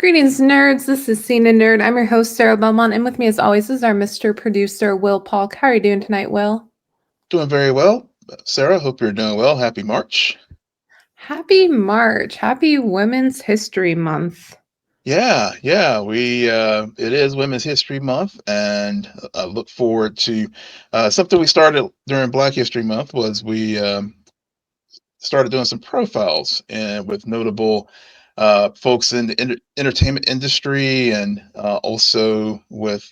Greetings, nerds. This is Cena Nerd. I'm your host, Sarah Belmont, and with me, as always, is our Mr. Producer, Will Polk. How are you doing tonight, Will? Doing very well. Sarah, hope you're doing well. Happy March. Happy March. Happy Women's History Month. Yeah. We it is Women's History Month, and I look forward to something we started during Black History Month was we started doing some profiles and with notable folks in the entertainment industry and also with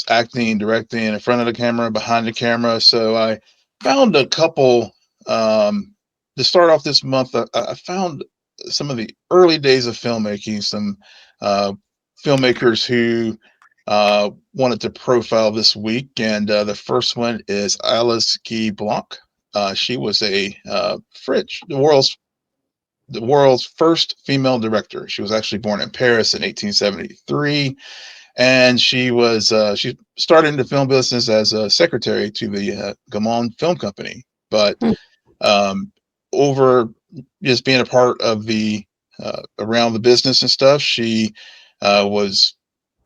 acting, directing in front of the camera, behind the camera. So I found a couple to start off this month. I found some of the early days of filmmaking, some filmmakers who wanted to profile this week. And the first one is Alice Guy-Blaché. She was a French, the world's first female director. She was actually born in Paris in 1873, and she started in the film business as a secretary to the Gaumont Film Company. But Hmm. over just being a part of the around the business and stuff, she was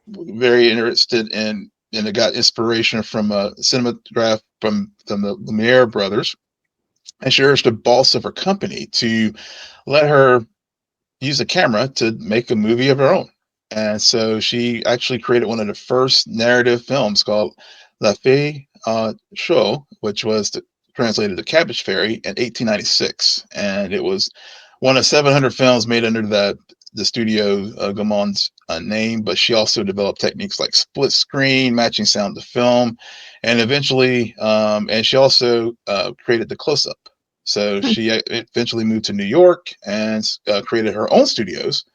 very interested in and it got inspiration from a cinematograph from the Lumiere brothers, and she urged the boss of her company to let her use a camera to make a movie of her own. And so she actually created one of the first narrative films called La Fée Show, which was translated to Cabbage Fairy in 1896. And it was one of 700 films made under the studio Gaumont's name, but she also developed techniques like split screen, matching sound to film, and eventually, and she also created the close up. So she eventually moved to New York and created her own studios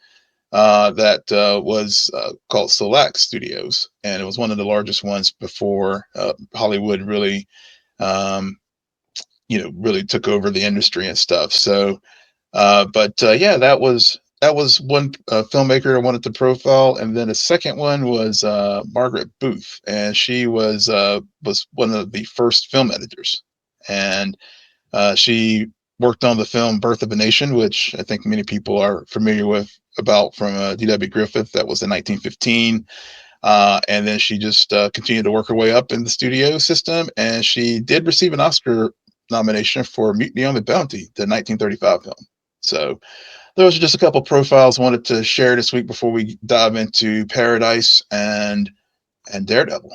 that was called Select Studios, and it was one of the largest ones before Hollywood really, really took over the industry and stuff. So, yeah, that was one filmmaker I wanted to profile, and then a second one was Margaret Booth, and she was one of the first film editors, and she worked on the film Birth of a Nation, which I think many people are familiar with about from D.W. Griffith. That was in 1915. And then she just continued to work her way up in the studio system. And she did receive an Oscar nomination for Mutiny on the Bounty, the 1935 film. So those are just a couple profiles I wanted to share this week before we dive into Paradise and Daredevil.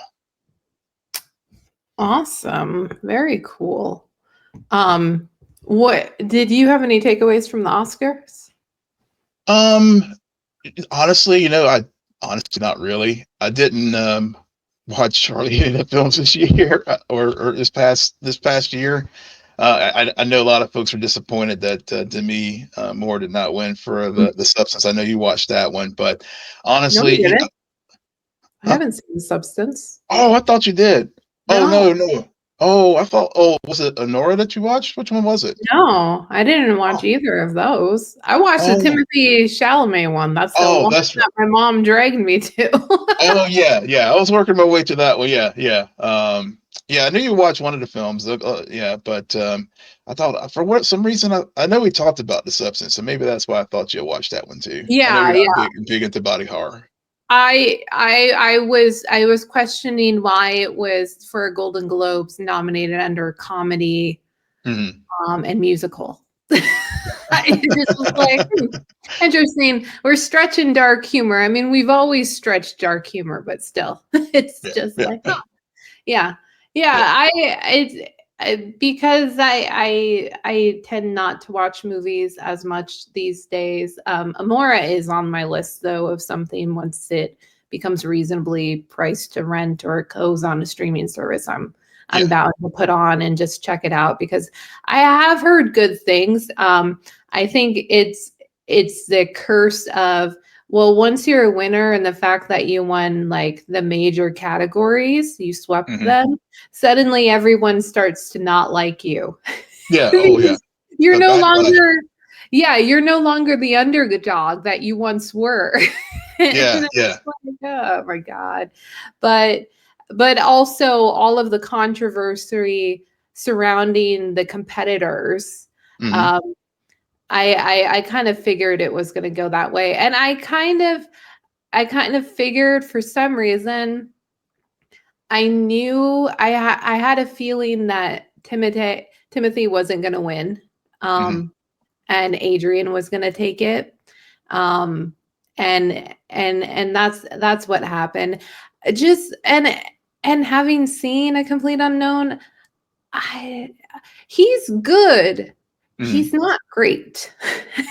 Awesome. Very cool. What did you have any takeaways from the Oscars? Um, Honestly, I honestly not really. I didn't watch hardly any of the films this year or this past year. I know a lot of folks are disappointed that Demi Moore did not win for the Substance. I know you watched that one, but No, I honestly, didn't. I huh? haven't seen the Substance. Oh, I thought you did. Oh No, no. Oh, I thought. Oh, was it Honora that you watched? Which one was it? no, I didn't watch Oh, either of those. I watched the oh, Timothy Chalamet one. That's the oh, one that's right. that my mom dragged me to. Oh yeah. I was working my way to that one. Yeah. Yeah, I knew you watched one of the films. Yeah, but I thought for what some reason I know we talked about The Substance, so maybe that's why I thought you watched that one too. I know Yeah, you're not yeah. big into body horror. I was questioning why it was for Golden Globes nominated under comedy Hmm. and musical. It just was like interesting. We're stretching dark humor. I mean, we've always stretched dark humor, but still, it's Yeah, just yeah, like, huh. Yeah, yeah. yeah. Because I tend not to watch movies as much these days. Amora is on my list though of something once it becomes reasonably priced to rent or it goes on a streaming service. I'm Yeah. bound to put on and just check it out because I have heard good things. I think it's the curse of, well, once you're a winner and the fact that you won like the major categories, you swept Hmm. them, suddenly everyone starts to not like you. Yeah. Oh yeah. Because you're The no backlash. longer, yeah, you're no longer the underdog that you once were. And Yeah. it's Yeah. like, oh my God. But also all of the controversy surrounding the competitors. Hmm. Um, I kind of figured it was going to go that way, and I kind of figured for some reason I knew I had a feeling that Timothy wasn't going to win, Hmm. and Adrian was going to take it, um, and that's what happened. Just and having seen A Complete Unknown, I he's good. Hmm. He's not great.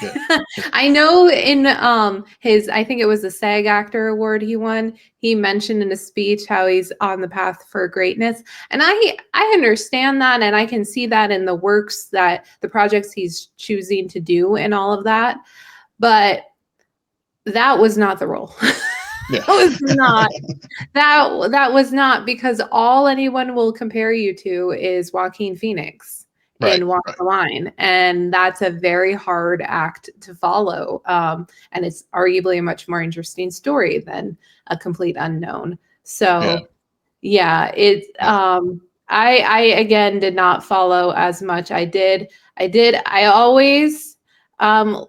Yeah. I know in his I think it was the SAG Actor Award he won, he mentioned in a speech how he's on the path for greatness. And I understand that, and I can see that in the works that the projects he's choosing to do and all of that. But that was not the role. Yeah. That was not that was not, because all anyone will compare you to is Joaquin Phoenix Right. in Walk Right. the Line, and that's a very hard act to follow. And it's arguably a much more interesting story than A Complete Unknown. Yeah. So yeah, it Yeah. I again did not follow as much. I always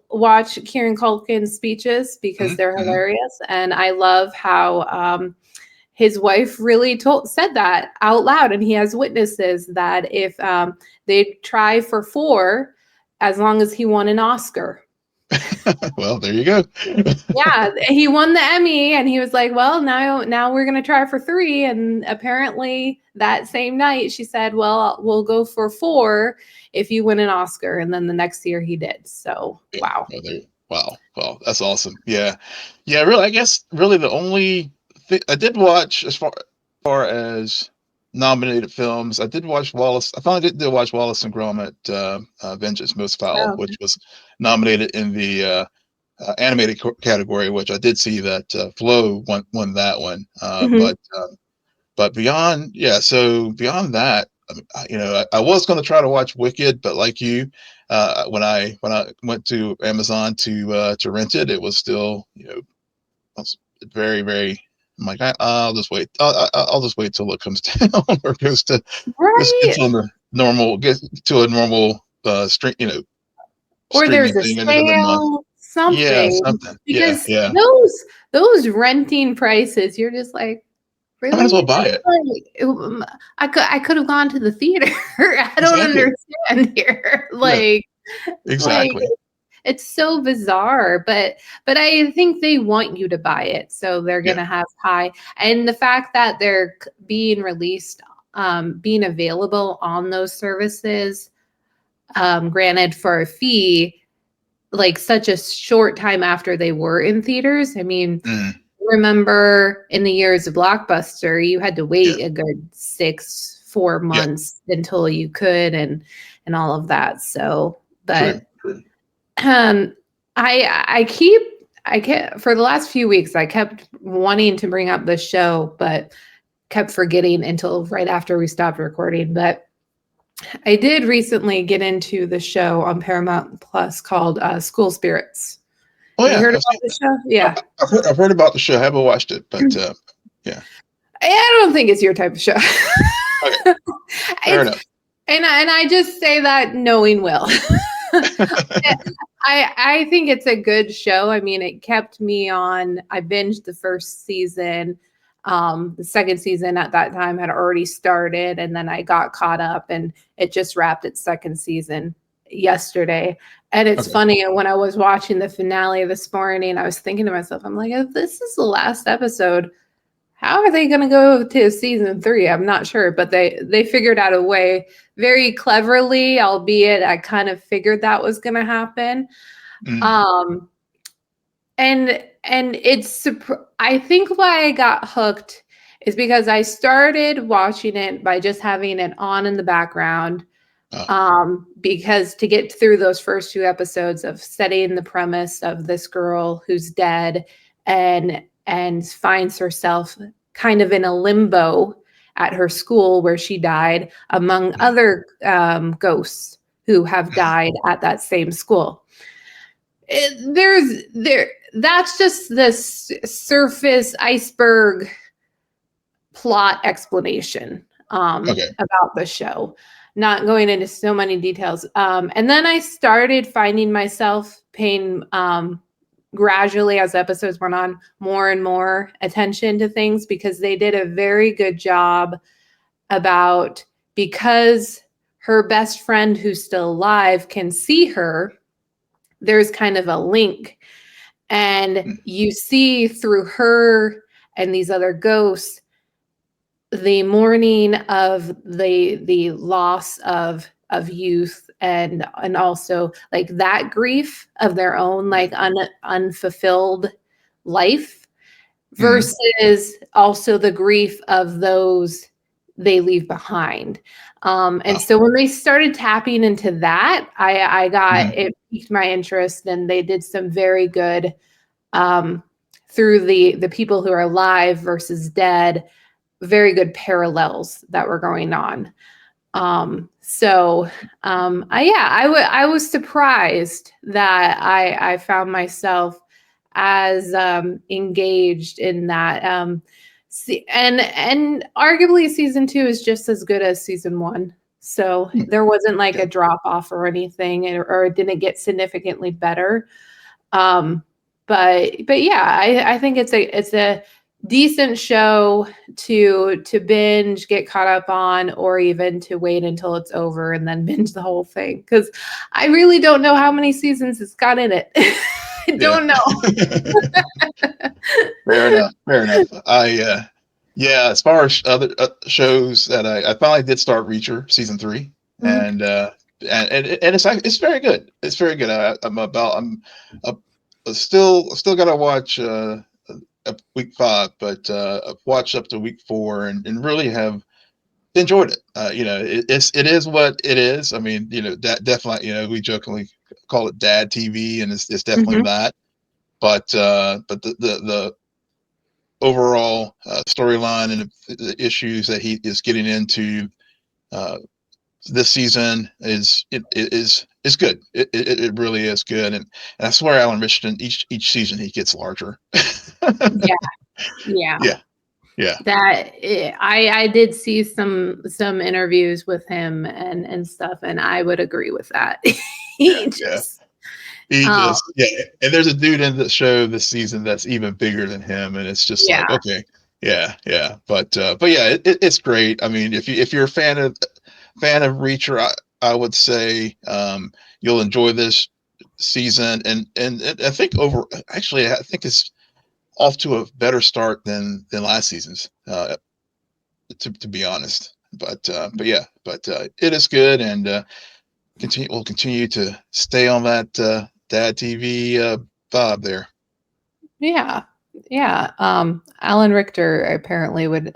watch Kieran Culkin's speeches because Hmm. they're Hmm. hilarious, and I love how his wife really said that out loud, and he has witnesses that if they'd try for 4 as long as he won an Oscar. Well, there you go. Yeah, he won the Emmy, and he was like, "Well, now we're gonna try for 3." And apparently, that same night, she said, "Well, we'll go for 4 if you win an Oscar." And then the next year, he did. So, Yeah. wow. Well, wow. Well, that's awesome. Yeah. Yeah. Really, I guess really the only thing I did watch as far as nominated films, I did watch Wallace. I finally did watch Wallace and Gromit, Vengeance Most Foul, Oh, which was nominated in the animated category, which I did see that Flo won that one. mhm. But beyond, yeah, so beyond that, I was going to try to watch Wicked, but like you, when I went to Amazon to rent it, it was still, I was very very. I'm like, I'll just wait. I'll just wait till it comes down or goes to just Right. gets on the normal, get to a normal Or streaming there's a thing in another month. sale, Yeah, something. something. Yeah, Because yeah. those renting prices, you're just like, I might as well really? buy it. I could have gone to the theater. I don't Exactly. understand here. Yeah, Like exactly. it's so bizarre, but I think they want you to buy it, so they're Yeah. gonna have high. And the fact that they're being released, being available on those services, granted for a fee, like such a short time after they were in theaters. I mean, Mm, remember in the years of Blockbuster, you had to yeah. wait a good 4 Yeah. months until you could, and all of that. So, True. but True. um, I kept for the last few weeks, I kept wanting to bring up this show, but kept forgetting until right after we stopped recording. But I did recently get into the show on Paramount Plus called School Spirits. Oh Have you yeah, heard I've about seen the show? Yeah. I've heard about the show. I haven't watched it, but yeah. I don't think it's your type of show. Okay, fair It's enough. and I just say that knowing Will. I think it's a good show. I mean, it kept me on. I binged the first season. The second season at that time had already started, and then I got caught up, and it just wrapped its second season yesterday. And it's Okay. funny, when I was watching the finale this morning, I was thinking to myself, I'm like, if this is the last episode, how are they going to go to season 3? I'm not sure, but they figured out a way very cleverly, albeit I kind of figured that was going to happen. Mm, Um, and I think why I got hooked is because I started watching it by just having it on in the background. uh, Because to get through those first 2 episodes of setting the premise of this girl who's dead and finds herself kind of in a limbo at her school where she died, among mm, other ghosts who have died at that same school. That's just the surface iceberg plot explanation okay. about the show. not going into so many details. And then I started finding myself paying gradually, as episodes went on, more and more attention to things, because they did a very good job about, because her best friend who's still alive can see her, there's kind of a link. And you see through her and these other ghosts the mourning of the loss of youth, and also like that grief of their own like unfulfilled life, versus also the grief of those they leave behind. And so when they started tapping into that, I got it piqued my interest, and they did some very good through the people who are alive versus dead, very good parallels that were going on. I was surprised that I found myself as engaged in that. And arguably season 2 is just as good as season 1. So there wasn't like a drop off or anything, or it didn't get significantly better. But yeah, I think it's a decent show to binge, get caught up on, or even to wait until it's over and then binge the whole thing, because I really don't know how many seasons it's got in it. I don't know. Fair enough. As far as other shows that I finally did start Reacher season 3, and it's very good. It's very good. I'm still gotta watch week 5, but I've watched up to week 4 and really have enjoyed it. It is what it is. I mean, that definitely, we jokingly call it dad TV, and it's definitely that. But the overall storyline and the issues that he is getting into this season is good. It really is good, and I swear Alan Richardson, each season he gets larger. Yeah. That I did see some interviews with him and stuff, and I would agree with that. And there's a dude in the show this season that's even bigger than him, and it's just like, okay, but it's great. I mean, if you're a fan of Reacher, I would say you'll enjoy this season, and I think I think it's off to a better start than last season's, to be honest. But it is good, and we'll continue to stay on that dad TV vibe there. Alan Richter apparently would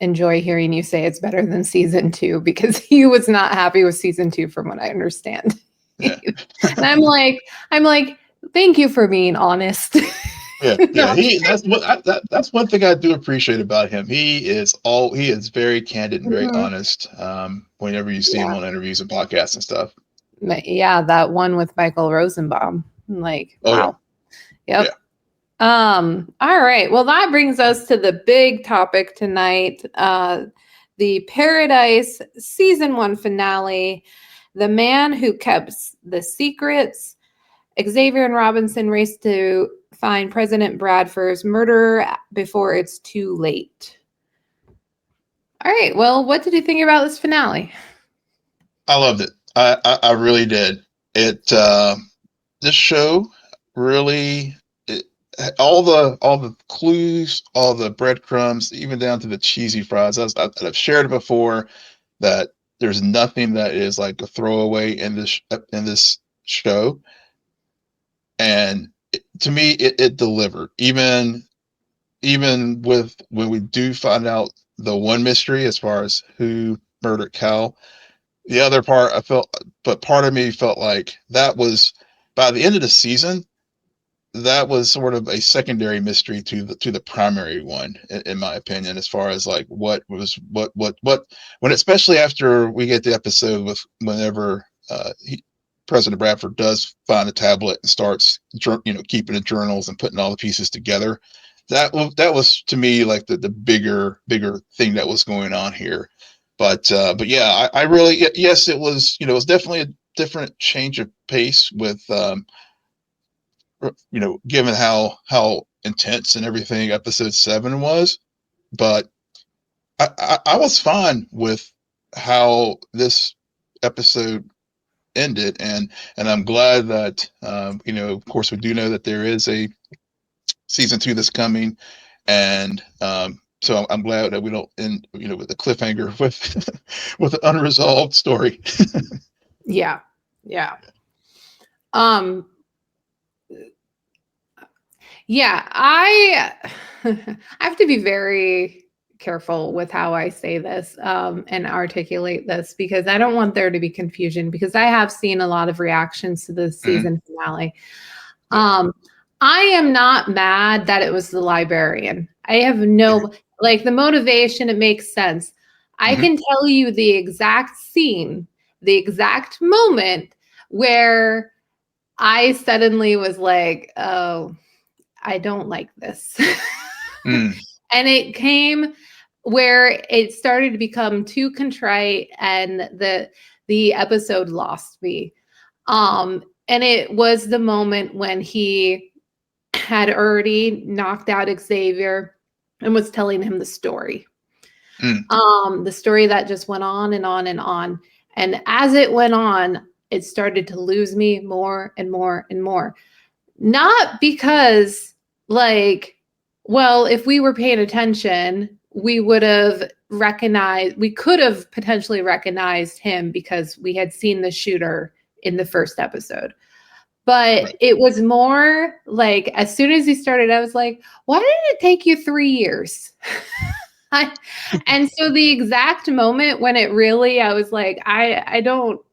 enjoy hearing you say it's better than season 2, because he was not happy with season 2 from what I understand. And I'm like, thank you for being honest. That's one thing I do appreciate about him. He is very candid and very honest. Whenever you see him on interviews and podcasts and stuff. Yeah, that one with Michael Rosenbaum. Like, wow. Yep. All right. Well, that brings us to the big topic tonight. The Paradise season 1 finale. The man who kept the secrets. Xavier and Robinson race to find President Bradford's murderer before it's too late. All right. Well, what did you think about this finale? I loved it. I really did. This show really, all the clues, all the breadcrumbs, even down to the cheesy fries. I've shared it before that there's nothing that is like a throwaway in this show. And to me, it delivered. Even with when we do find out the one mystery as far as who murdered Cal, the other part part of me felt like that was, by the end of the season, that was sort of a secondary mystery to the primary one, in my opinion, as far as like what when, especially after we get the episode with whenever President Bradford does find a tablet and starts keeping the journals and putting all the pieces together. That was to me like the bigger thing that was going on here. But yeah, I really, yes, it was, it was definitely a different change of pace with, given how intense and everything episode 7 was. But I was fine with how this episode ended, and I'm glad that, of course, we do know that there is a season 2 that's coming, and so I'm glad that we don't end, with a cliffhanger with with an unresolved story. Yeah. Yeah. Um, yeah, I have to be very careful with how I say this and articulate this because I don't want there to be confusion because I have seen a lot of reactions to the Mhm. season finale. Yeah. I am not mad that it was the librarian. I have like the motivation, it makes sense. I Mhm. can tell you the exact scene, the exact moment where I suddenly was like, oh, I don't like this. Mm. And it came where it started to become too contrite and the episode lost me. And it was the moment when he had already knocked out Xavier and was telling him the story. Mm. The story that just went on and on and on. And as it went on, it started to lose me more and more and more. Not because, like, well, if we were paying attention, we would have we could have potentially recognized him because we had seen the shooter in the first episode. But Right. it was more like as soon as he started, I was like, why did it take you 3 years? And so the exact moment when it really, I was like, I don't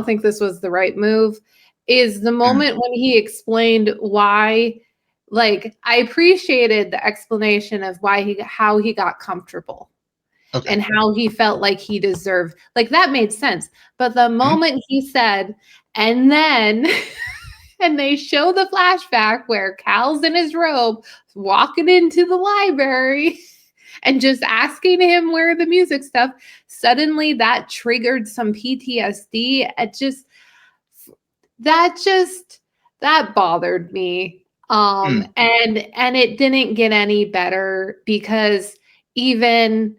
think this was the right move, is the Mm. moment when he explained why, like, I appreciated the explanation of how he got comfortable Okay. and how he felt like he deserved, like, that made sense. But the Mhm. moment he said, and then, and they show the flashback where Cal's in his robe walking into the library and just asking him where the music stuff, suddenly that triggered some PTSD. That just that bothered me. Mm. And it didn't get any better because even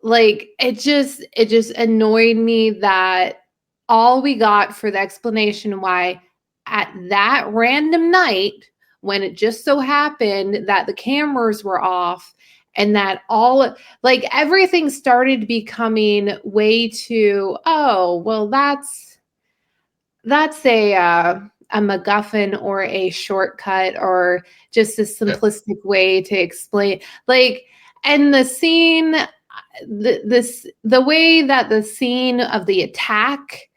like it just annoyed me that all we got for the explanation why at that random night when it just so happened that the cameras were off and that all like everything started becoming way too, oh well, that's a MacGuffin or a shortcut or just a Yeah. simplistic way to explain. Like, and the scene, the way that the scene of the attack,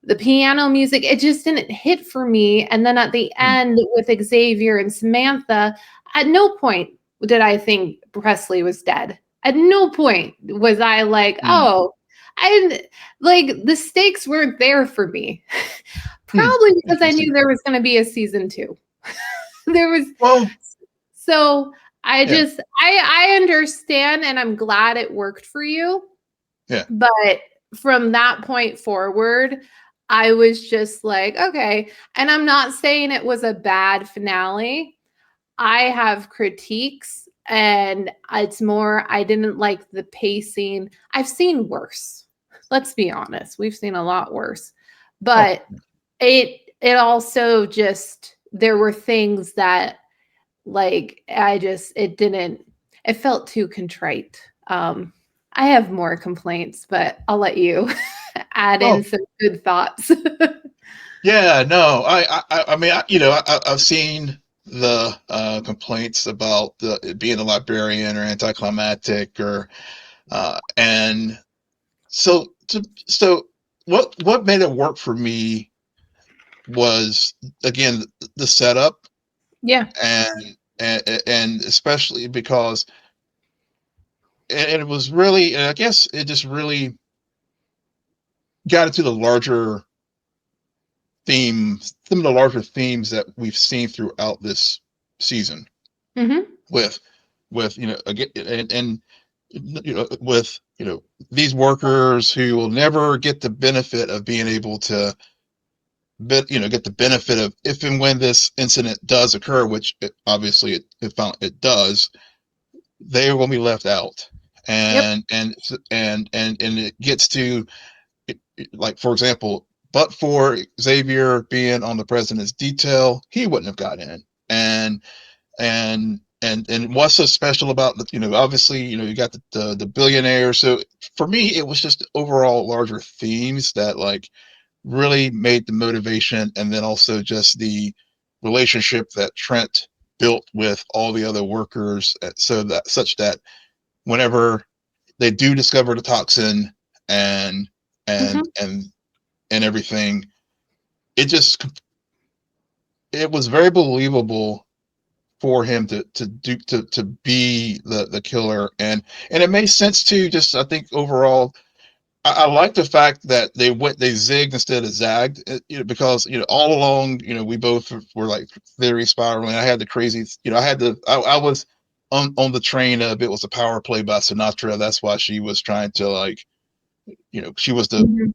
the piano music, it just didn't hit for me. And then at the Mm. end with Xavier and Samantha, at no point did I think Presley was dead. At no point was I like, Mm. oh, I didn't like the stakes weren't there for me. Mm. Probably because I Interesting. knew there was going to be a season 2. There was Well, so yeah. I understand and I'm glad it worked for you. Yeah. But from that point forward, I was just like, okay. And I'm not saying it was a bad finale. I have critiques and it's more I didn't like the pacing. I've seen worse. Let's be honest. We've seen a lot worse. Oh. But it also just there were things that like it didn't, it felt too contrite. I have more complaints, but I'll let you add in Oh. some good thoughts. Yeah. No. I mean, I've seen the complaints about it being a librarian or anticlimactic and so what made it work for me was, again, the setup, Yeah. and especially because and it was really, and I guess it just really got into the larger themes, some of the larger themes that we've seen throughout this season Hmm. with again, and with these workers who will never get the benefit of being able to, get the benefit of if and when this incident does occur, which obviously it does, they will be left out. Yep. And it gets to, like, for example, but for Xavier being on the president's detail, he wouldn't have got in. And what's so special about the, obviously, you got the billionaire. So for me, it was just overall larger themes that like really made the motivation, and then also just the relationship that Trent built with all the other workers, so that such that whenever they do discover the toxin and Hmm. and and and everything, it just it was very believable for him to be the killer, and it made sense too. Just I think overall, I like the fact that they zigged instead of zagged, because all along, we both were like theory spiraling. I had the crazy, I was on the train of it was a power play by Sinatra. That's why she was trying to, like, she was the Hmm.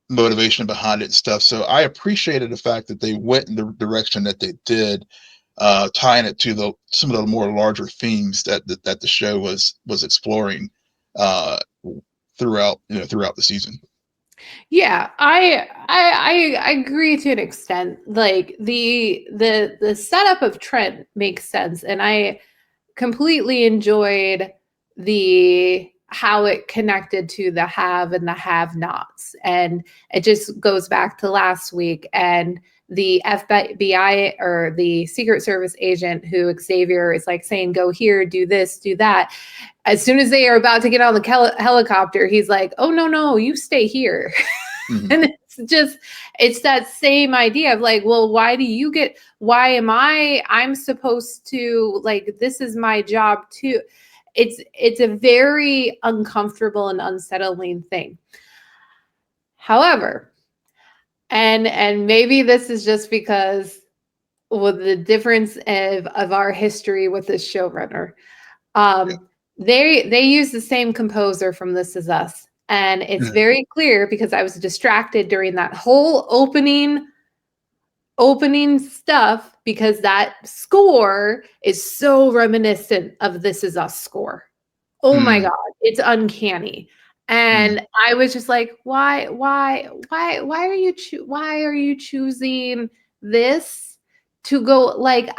motivation behind it and stuff. So I appreciated the fact that they went in the direction that they did, tying it to some of the more larger themes that the show was exploring, uh, throughout the season. Yeah, I agree to an extent. Like the setup of Trent makes sense, and I completely enjoyed the how it connected to the have and the have nots. And it just goes back to last week and the FBI or the Secret Service agent who Xavier is like saying, go here, do this, do that. As soon as they are about to get on the helicopter, he's like, oh, no, no, you stay here. Mm-hmm. And it's that same idea of like, well, why am I'm supposed to, like, this is my job too. It's a very uncomfortable and unsettling thing. However, and maybe this is just because with the difference of our history with this showrunner. Yeah. They use the same composer from This Is Us. And it's Yeah. very clear because I was distracted during that whole opening stuff because that score is so reminiscent of This Is Us score. Oh my Mm, god, it's uncanny. mm, And I was just like, why are you choosing this to go, like,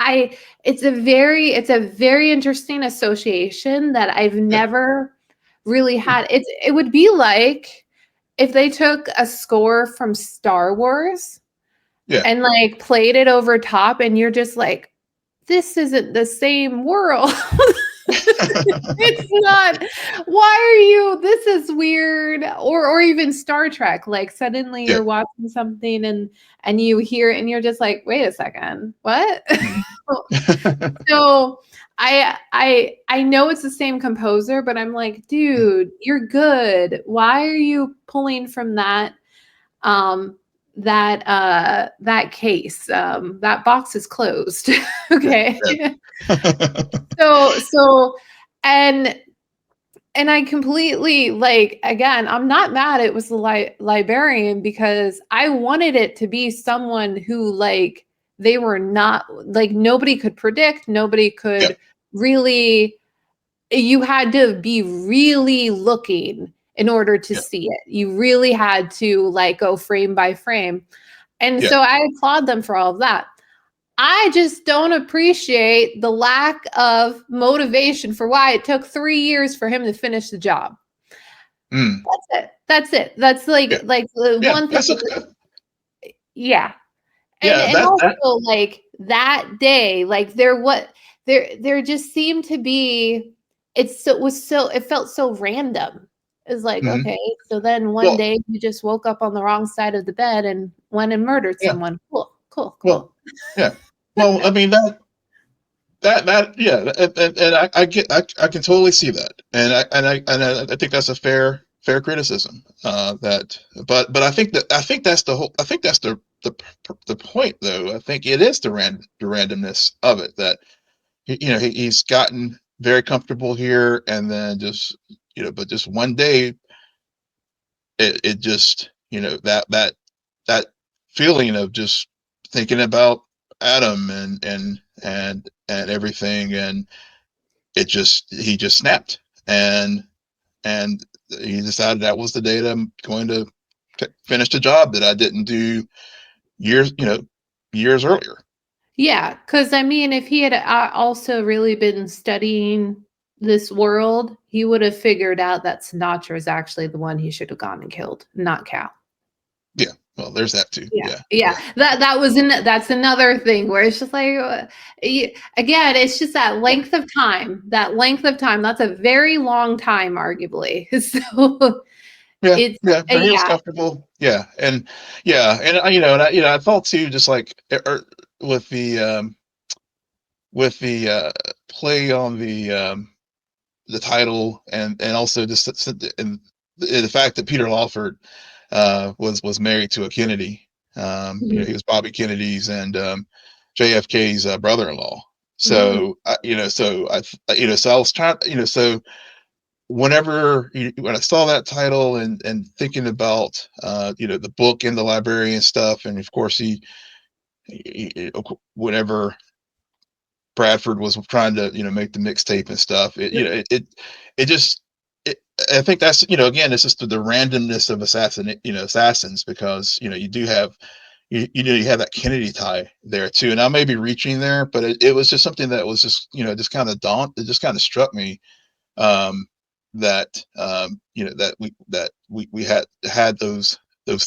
it's a very interesting association that I've yeah. never really had. It would be like if they took a score from Star Wars Yeah. and like played it over top and you're just like, this isn't the same world. It's not. Why are you, this is weird. Or even Star Trek, like suddenly Yeah. you're watching something and you hear it and you're just like, wait a second, what? Mm. So I know it's the same composer, but I'm like, dude, you're good. Why are you pulling from um that case? That box is closed. Okay. Yeah. So and and I completely, like, again, I'm not mad it was the librarian because I wanted it to be someone who, like, they were not, like, nobody could predict, nobody Yeah. could really, you had to be really looking in order to Yeah. see it. You really had to, like, go frame by frame. And Yeah. so I applaud them for all of that. I just don't appreciate the lack of motivation for why it took 3 years for him to finish the job. Mm, That's it. That's it. That's yeah. like the Yeah. one thing That's okay. yeah. Yeah. And That. also, like, that day, like, there just seemed to be, it felt so random. It's like, Mhm. okay, so then one Well. day you just woke up on the wrong side of the bed and went and murdered Yeah. someone. Cool, cool, Well. cool. Yeah. Well, I mean that yeah, and I can totally see that, and I think that's a fair criticism. That, but I think that's the whole. I think that's the point, though. I think it is the randomness of it that he's gotten very comfortable here, and then just but just one day, it just, that feeling of just thinking about Adam and everything, and he just snapped, and he decided that was the day that I'm going to finish the job that I didn't do years earlier. Yeah, because I mean, if he had also really been studying this world, he would have figured out that Sinatra is actually the one he should have gone and killed, not Cal. Yeah, well, there's that too. Yeah. That's another thing where it's just like, again, it's just that length of time. That length of time. That's a very long time, arguably. So it's but he was yeah. comfortable. And I thought too, just like with the play on the title, and also just and the fact that Peter Lawford was married to a Kennedy. Mhm. He was Bobby Kennedy's and JFK's brother-in-law. Mm. So so I was trying, so whenever when I saw that title and thinking about the book in the library and stuff, and of course whenever Bradford was trying to make the mixtape and stuff, it just I think that's again, it's just the randomness of assassins, because you do have you have that Kennedy tie there too, and I may be reaching there, but it was just something that was just just kind of it just kind of struck me, um, that that we had those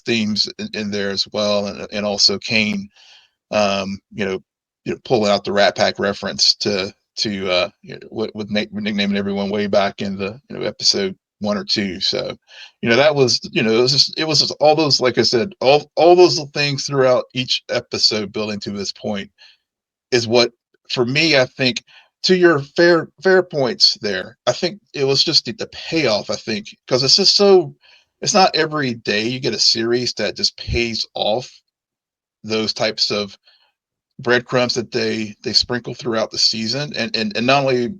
themes in there as well, and also Kane, pulling out the Rat Pack reference to with nicknaming everyone way back in the episode 1 or 2. So that was it was just all those, like I said, all those things throughout each episode building to this point is what, for me, I think, to your fair points there, I think it was just the payoff, I think, because it's just it's not every day you get a series that just pays off those types of breadcrumbs that they sprinkle throughout the season, and not only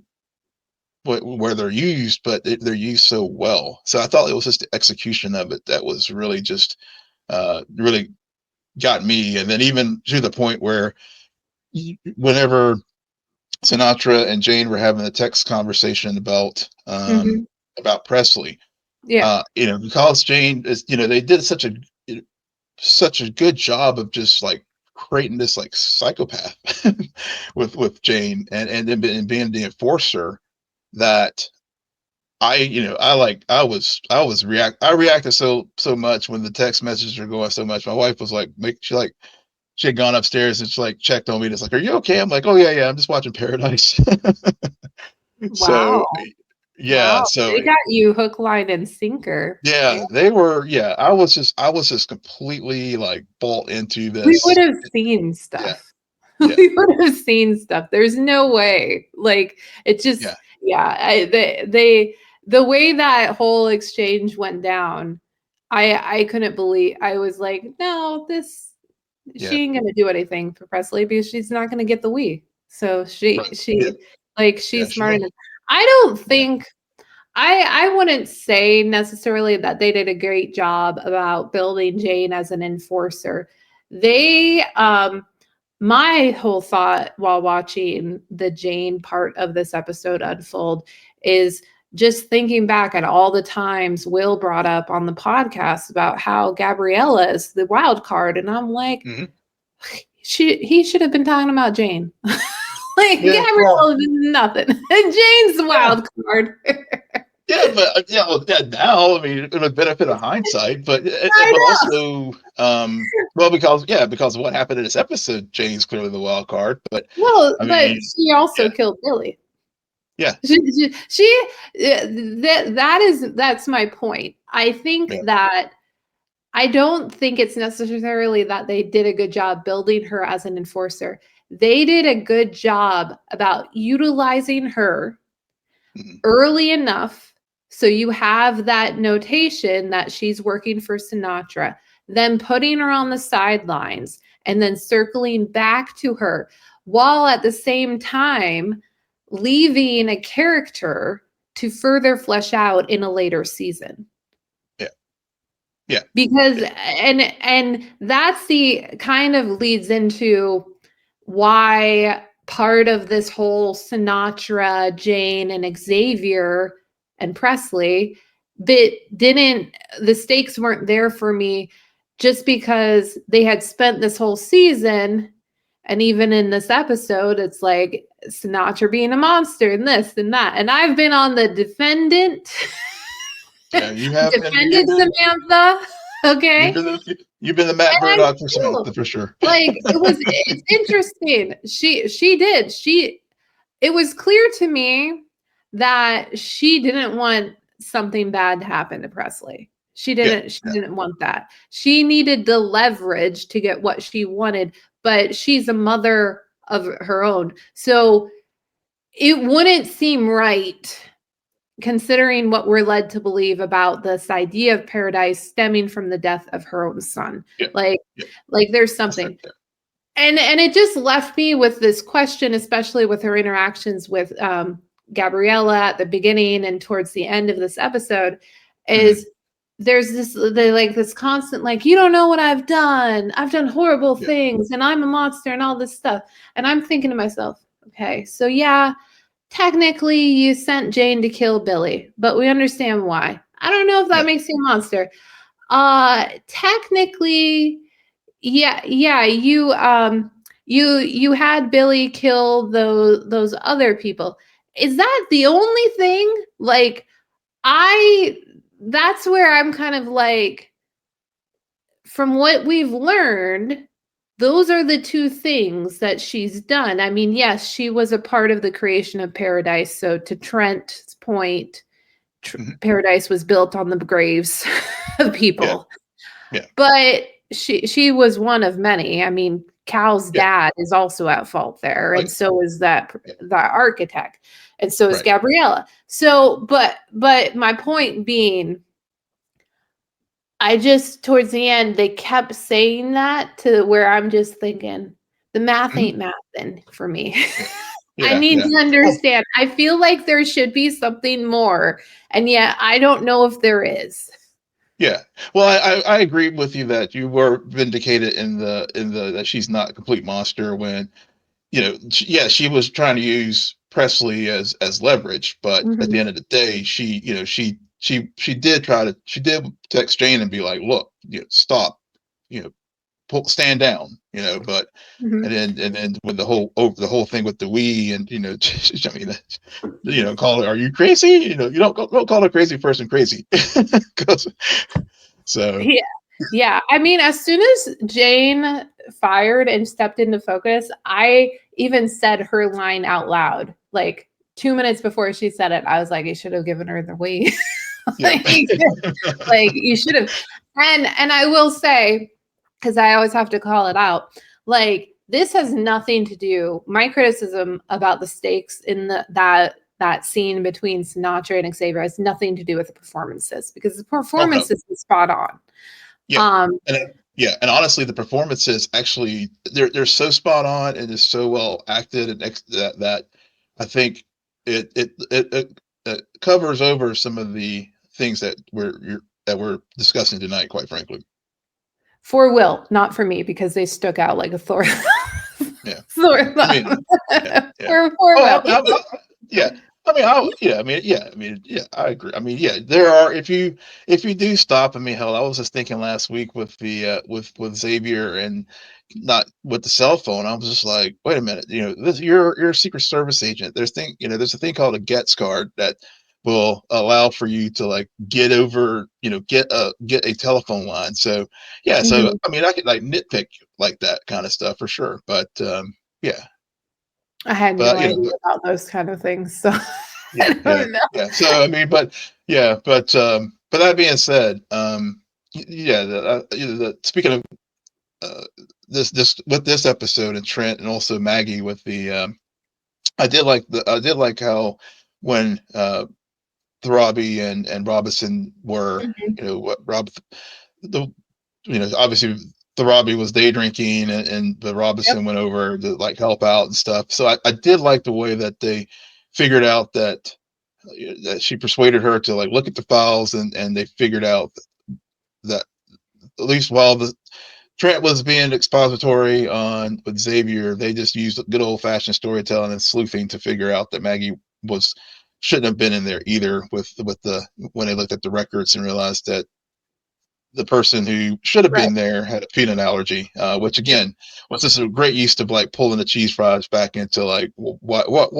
where they're used, but they're used so well. So I thought it was just the execution of it that was really just really got me. And then even to the point where whenever Sinatra and Jane were having a text conversation Mhm. about Presley, Yeah. because Jane is, they did such a good job of just like creating this like psychopath with Jane, and then being the enforcer, that I reacted so much when the text messages were going so much. My wife was like, she had gone upstairs and she like checked on me and it's like, "Are you okay?" I'm like, "Oh yeah, I'm just watching Paradise." So Wow. yeah, Wow. so They got you hook, line, and sinker. yeah, they were. Yeah, I was just completely like bought into We would this. have seen Yeah, stuff. yeah, We would have seen stuff. There's no way. Like, it just yeah, yeah, the way that whole exchange went down, I couldn't believe. I was like, "No, this yeah. she ain't gonna do anything for Presley because she's not gonna get the Wii." So Right. Yeah, yeah. she's She smart was. enough. I don't Yeah. think I wouldn't say necessarily that they did a great job about building Jane as an enforcer. They my whole thought while watching the Jane part of this episode unfold is just thinking back at all the times Will brought up on the podcast about how Gabriella is the wild card, and I'm like, Hmm. he should have been talking about Jane. Like Yeah. Well. Gabriella did nothing. And Jane's the Yeah. wild card. Yeah, but yeah, well, yeah. Now, I mean, it would benefit of hindsight, I but know. also, well, because of what happened in this episode, Jane's clearly the wild card. But Well, I but mean, she also yeah, killed Billy. yeah, That's my point. I think yeah. that I don't think it's necessarily that they did a good job building her as an enforcer. They did a good job about utilizing her Mhm. early enough so you have that notation that she's working for Sinatra, then putting her on the sidelines and then circling back to her while at the same time leaving a character to further flesh out in a later season. Yeah. Because and that's the kind of leads into why part of this whole Sinatra, Jane, and Xavier and Presley the stakes weren't there for me, just because they had spent this whole season, and even in this episode, it's like Sinatra being a monster and this and that. And I've been on the defendant. Yeah, you have defended Samantha. Okay. You've been the Matt Murdock for Samantha for sure. Like it's interesting. It was clear to me that she didn't want something bad to happen to Presley. She didn't want that. She needed the leverage to get what she wanted, but she's a mother of her own. So it wouldn't seem right, considering what we're led to believe about this idea of paradise stemming from the death of her own son. Like there's something. And it just left me with this question, especially with her interactions with Gabriella at the beginning and towards the end of this episode, is there's this constant, like, you don't know what I've done horrible things, and I'm a monster and all this stuff. And I'm thinking to myself, okay, so yeah, technically you sent Jane to kill Billy, but we understand why. I don't know if that makes you a monster. Technically, yeah, you had Billy kill those other people. Is that the only thing? Like, that's where I'm kind of like, from what we've learned, those are the two things that she's done. I mean, yes, she was a part of the creation of paradise. So to Trent's point, paradise was built on the graves of people. Yeah. But she was one of many. I mean, Cal's dad is also at fault there, and so is that architect, and so is Gabriella. So, but my point being, I just, towards the end, they kept saying that to where I'm just thinking, the math ain't mathing for me. I need to understand. I feel like there should be something more, and yet I don't know if there is. Yeah. Well, I agree with you that you were vindicated in the that she's not a complete monster when, she was trying to use Presley as leverage, but at the end of the day, she did text Jane and be like, look, stop, stand down, but and then with the whole thing with the we, and I mean, call her, are you crazy? You don't call a crazy person crazy. So yeah. I mean, as soon as Jane fired and stepped into focus, I even said her line out loud. Like 2 minutes before she said it, I was like, you should have given her the we. like you should have. And I will say, because I always have to call it out, like, this has nothing to do, my criticism about the stakes in that scene between Sinatra and Xavier has nothing to do with the performances, because the performances is spot on. And honestly, the performances actually, they're so spot on and is so well acted, and that I think it covers over some of the things that we're discussing tonight, quite frankly. For Will, not for me, because they stuck out like a Thor. Thor. I agree. I mean, there are, if you do stop. I mean, hell, I was just thinking last week with the with Xavier, and not with the cell phone. I was just like, wait a minute, you're a Secret Service agent. There's a thing called a Gets card that will allow for you to, like, get over, get a telephone line. So so I mean, I could, like, nitpick like that kind of stuff for sure. But I had no idea about those kind of things. So I don't know. Yeah. So I mean, but that being said, speaking of this with this episode, and Trent, and also Maggie with the I did like how when Throbbie and Robinson were, obviously Throbbie was day drinking, and the Robinson went over to, like, help out and stuff. So I did like the way that they figured out that that she persuaded her to like look at the files, and they figured out that at least while the Trent was being expository on with Xavier, they just used good old fashioned storytelling and sleuthing to figure out that Maggie was shouldn't have been in there either. With the when they looked at the records and realized that the person who should have Right. been there had a peanut allergy, which again was just a great use of like pulling the cheese fries back into like what What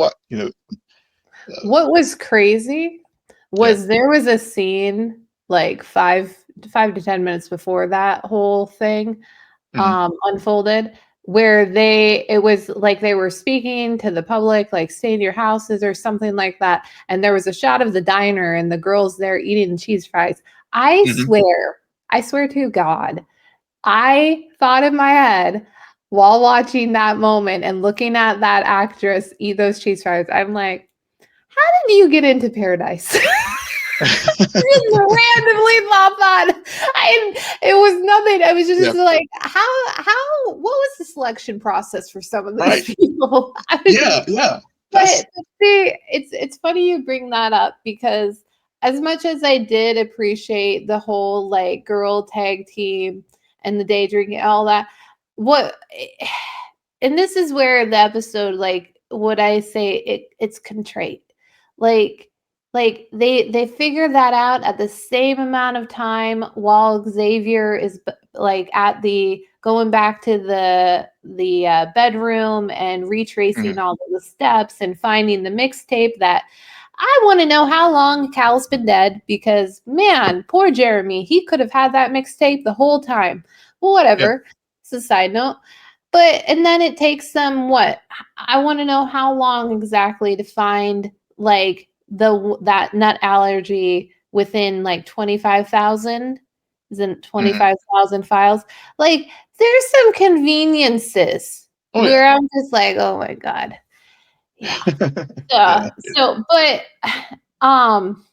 was crazy yeah. was there was a scene like 5 to 10 minutes before that whole thing Mhm. unfolded, where it was like they were speaking to the public, like stay in your houses or something like that. And there was a shot of the diner and the girls there eating the cheese fries. Mhm. I swear to God, I thought in my head while watching that moment and looking at that actress eat those cheese fries, I'm like, how did you get into paradise? Just randomly thought that. It was nothing. I was just Yeah. like, what was the selection process for some of these Right. people? I was just, Yeah. Yeah. but That's see, it's funny you bring that up because as much as I did appreciate the whole like girl tag team and the day drinking, all that, what and this is where the episode, like, would I say it's contrite. Like they figure that out at the same amount of time while Xavier is like at the going back to the bedroom and retracing mhm. all of the steps and finding the mixtape that I want to know how long Cal's been dead because man, poor Jeremy, he could have had that mixtape the whole time. Well, Yeah. whatever. It's a side note. But and then it takes them what? I want to know how long exactly to find like that nut allergy within like 25,000 isn't Mhm. 25,000 files. Like there's some conveniences Oh yeah. where I'm just like, "Oh my god." Yeah. Yeah. But um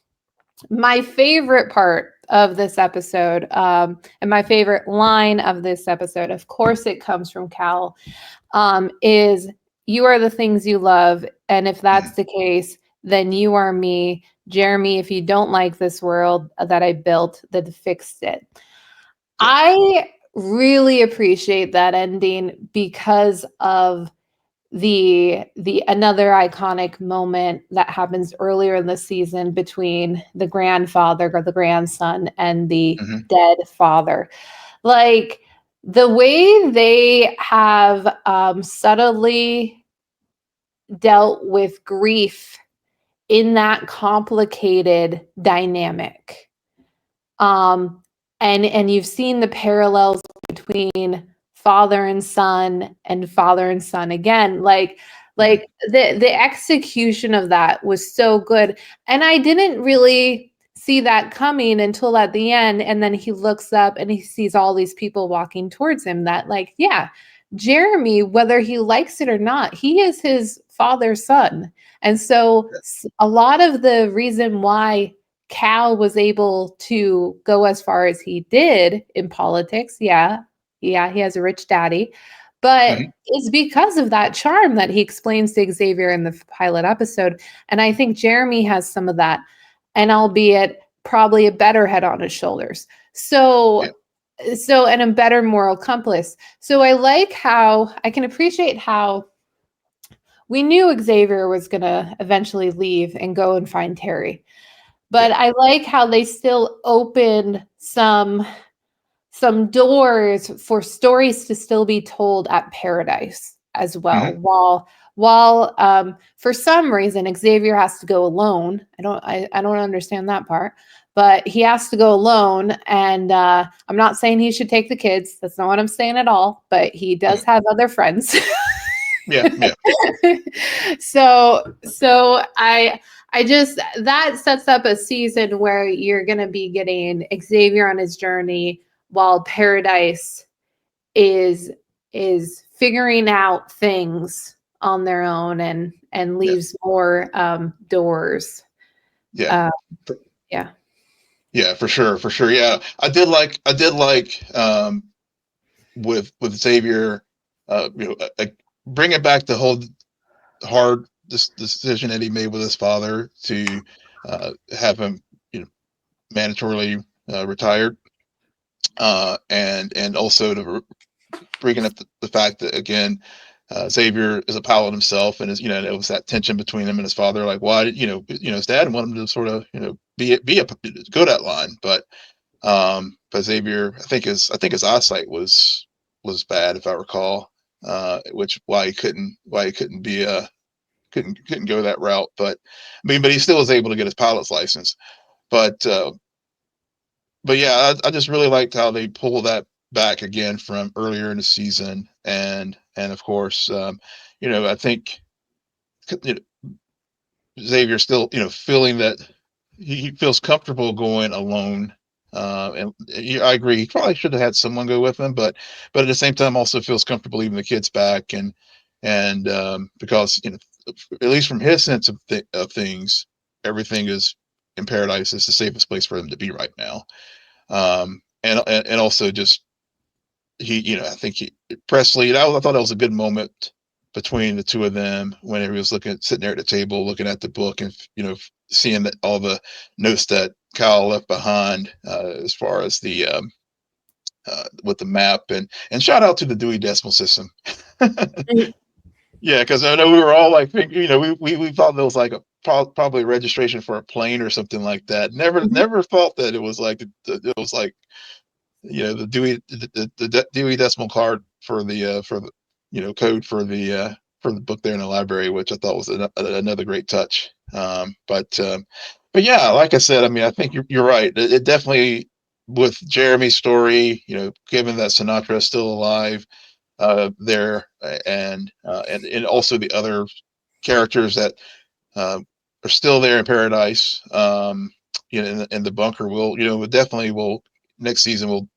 my favorite part of this episode and my favorite line of this episode, of course it comes from Cal, is you are the things you love. And if that's Mhm. the case, then you are me. Jeremy, if you don't like this world that I built, that fixed it. Yeah. I really appreciate that ending because of the another iconic moment that happens earlier in the season between the grandfather or the grandson and the Mhm. dead father. Like the way they have subtly dealt with grief in that complicated dynamic. Um, and you've seen the parallels between father and son again. Mhm. Like the execution of that was so good. And I didn't really see that coming until at the end. And then he looks up and he sees all these people walking towards him that, like, yeah, Jeremy, whether he likes it or not, he is his father's son. And so a lot of the reason why Cal was able to go as far as he did in politics, yeah, he has a rich daddy, but Mhm. it's because of that charm that he explains to Xavier in the pilot episode. And I think Jeremy has some of that, and albeit probably a better head on his shoulders. Yeah. And a better moral compass. So I can appreciate how we knew Xavier was going to eventually leave and go and find Terry. But Yeah. I like how they still opened some doors for stories to still be told at Paradise as well. Mhm. While for some reason Xavier has to go alone. I don't understand that part, but he has to go alone. And I'm not saying he should take the kids. That's not what I'm saying at all. But he Yeah. does have other friends. Yeah. Yeah. So I just that sets up a season where you're going to be getting Xavier on his journey while Paradise is is figuring out things on their own and Yeah. leaves more doors. Yeah. Uh, yeah. Yeah, for sure, for sure. Yeah, I did like with Xavier, bring it back the whole hard decision that he made with his father to have him, mandatorily retired, and also to bringing up the fact that again, Xavier is a pilot himself, and it was that tension between him and his father. Like, why did his dad wanted him to sort of go that line, but Xavier, I think his eyesight was bad, if I recall, which why he couldn't be couldn't go that route. But but he still was able to get his pilot's license. But yeah, I just really liked how they pull that back again from earlier in the season, and of course, I think Xavier still, feeling that he feels comfortable going alone. And I agree, he probably should have had someone go with him, but at the same time, also feels comfortable leaving the kids back, and because at least from his sense of things, everything is in paradise is the safest place for him to be right now. And also just I think Presley. I thought that was a good moment between the two of them when he was sitting there at the table, looking at the book, and seeing that all the notes that Kyle left behind, as far as the with the map, and shout out to the Dewey Decimal System. Yeah, because I know we were all like, we thought that was like probably a registration for a plane or something like that. Never thought that it was like it was like the Dewey Decimal card for the code for the book there in the library, which I thought was another great touch. But yeah, like I said, I mean, I think you're right. It definitely, with Jeremy's story, given that Sinatra is still alive there, and also the other characters that are still there in paradise, in the bunker, definitely will next season will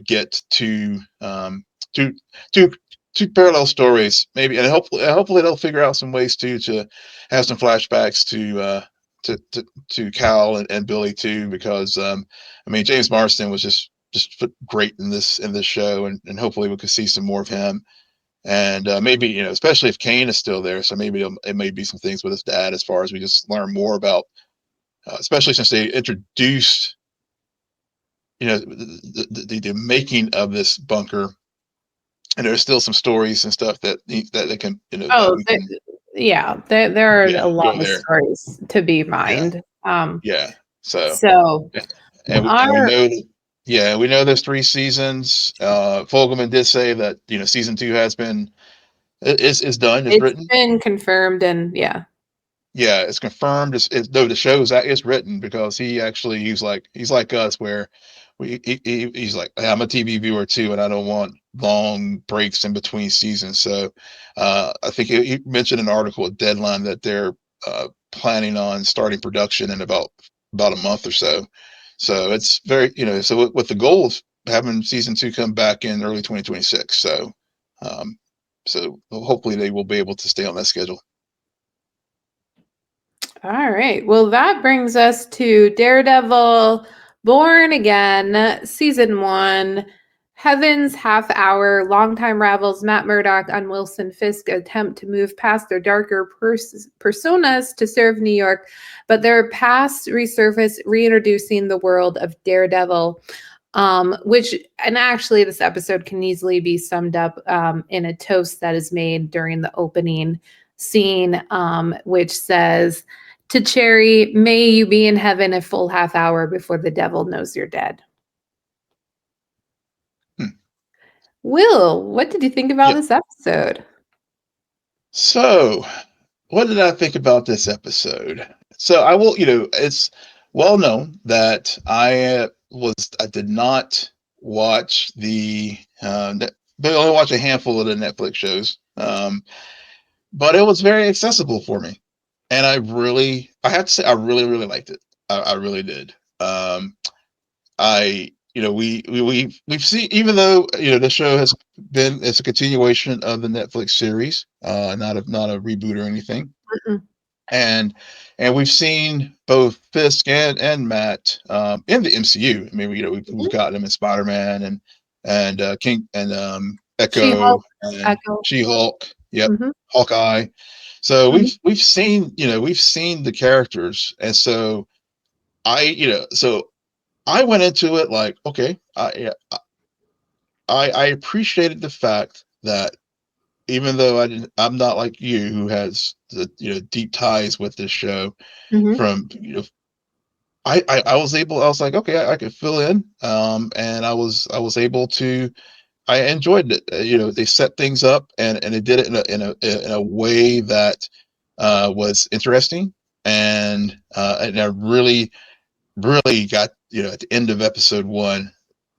get two two two parallel stories maybe, and hopefully they'll figure out some ways to have some flashbacks to Cal and Billy too, because I mean, James Marsden was just great in this show, and hopefully we could see some more of him. And maybe, especially if Kane is still there, so maybe it may be some things with his dad, as far as we just learn more about, especially since they introduced, the making of this bunker, and there's still some stories and stuff that they can, that Oh, we can, there are yeah, a lot go of there, stories to be yeah, mined. yeah. So, So and we our know that, yeah, we know there's 3 seasons. Fogelman did say that season 2 has been is done, is it's written. been confirmed, and yeah. Yeah, it's confirmed. Though the show is written, because he's like us, where he's like, hey, I'm a TV viewer too, and I don't want long breaks in between seasons. So I think he mentioned an article at Deadline that they're planning on starting production in about a month or so. So it's very, so with the goal of having season 2 come back in early 2026. Um, so hopefully they will be able to stay on that schedule. All right. Well, that brings us to Daredevil Born Again, Season 1. Heaven's half hour. Longtime rivals Matt Murdock and Wilson Fisk attempt to move past their darker personas to serve New York, but their past resurface, reintroducing the world of Daredevil. And actually, this episode can easily be summed up in a toast that is made during the opening scene, which says, "To Cherry, may you be in heaven a full half hour before the devil knows you're dead." Will, what did you think about Yeah. this episode? So, what did I think about this episode? So I will, it's well known that I did not watch but I only watch a handful of the Netflix shows. But it was very accessible for me, and I have to say, I really, really liked it. I really did. We've seen, even though the show it's a continuation of the Netflix series, not a reboot or anything, Mm-mm. and we've seen both Fisk and Matt in the MCU. I mean, we've gotten them in Spider-Man, and King, and Echo, She-Hulk, and Echo. She-Hulk. Yep, Mhm. Hawkeye. So Mhm. we've seen, we've seen the characters, and so so I went into it like, okay, I appreciated the fact that even though I'm not like you who has the deep ties with this show Mhm. from I was able, I was like, okay, I could fill in, and I was able to, I enjoyed it. They set things up, and they did it in a way that was interesting, and I really got, at the end of episode one,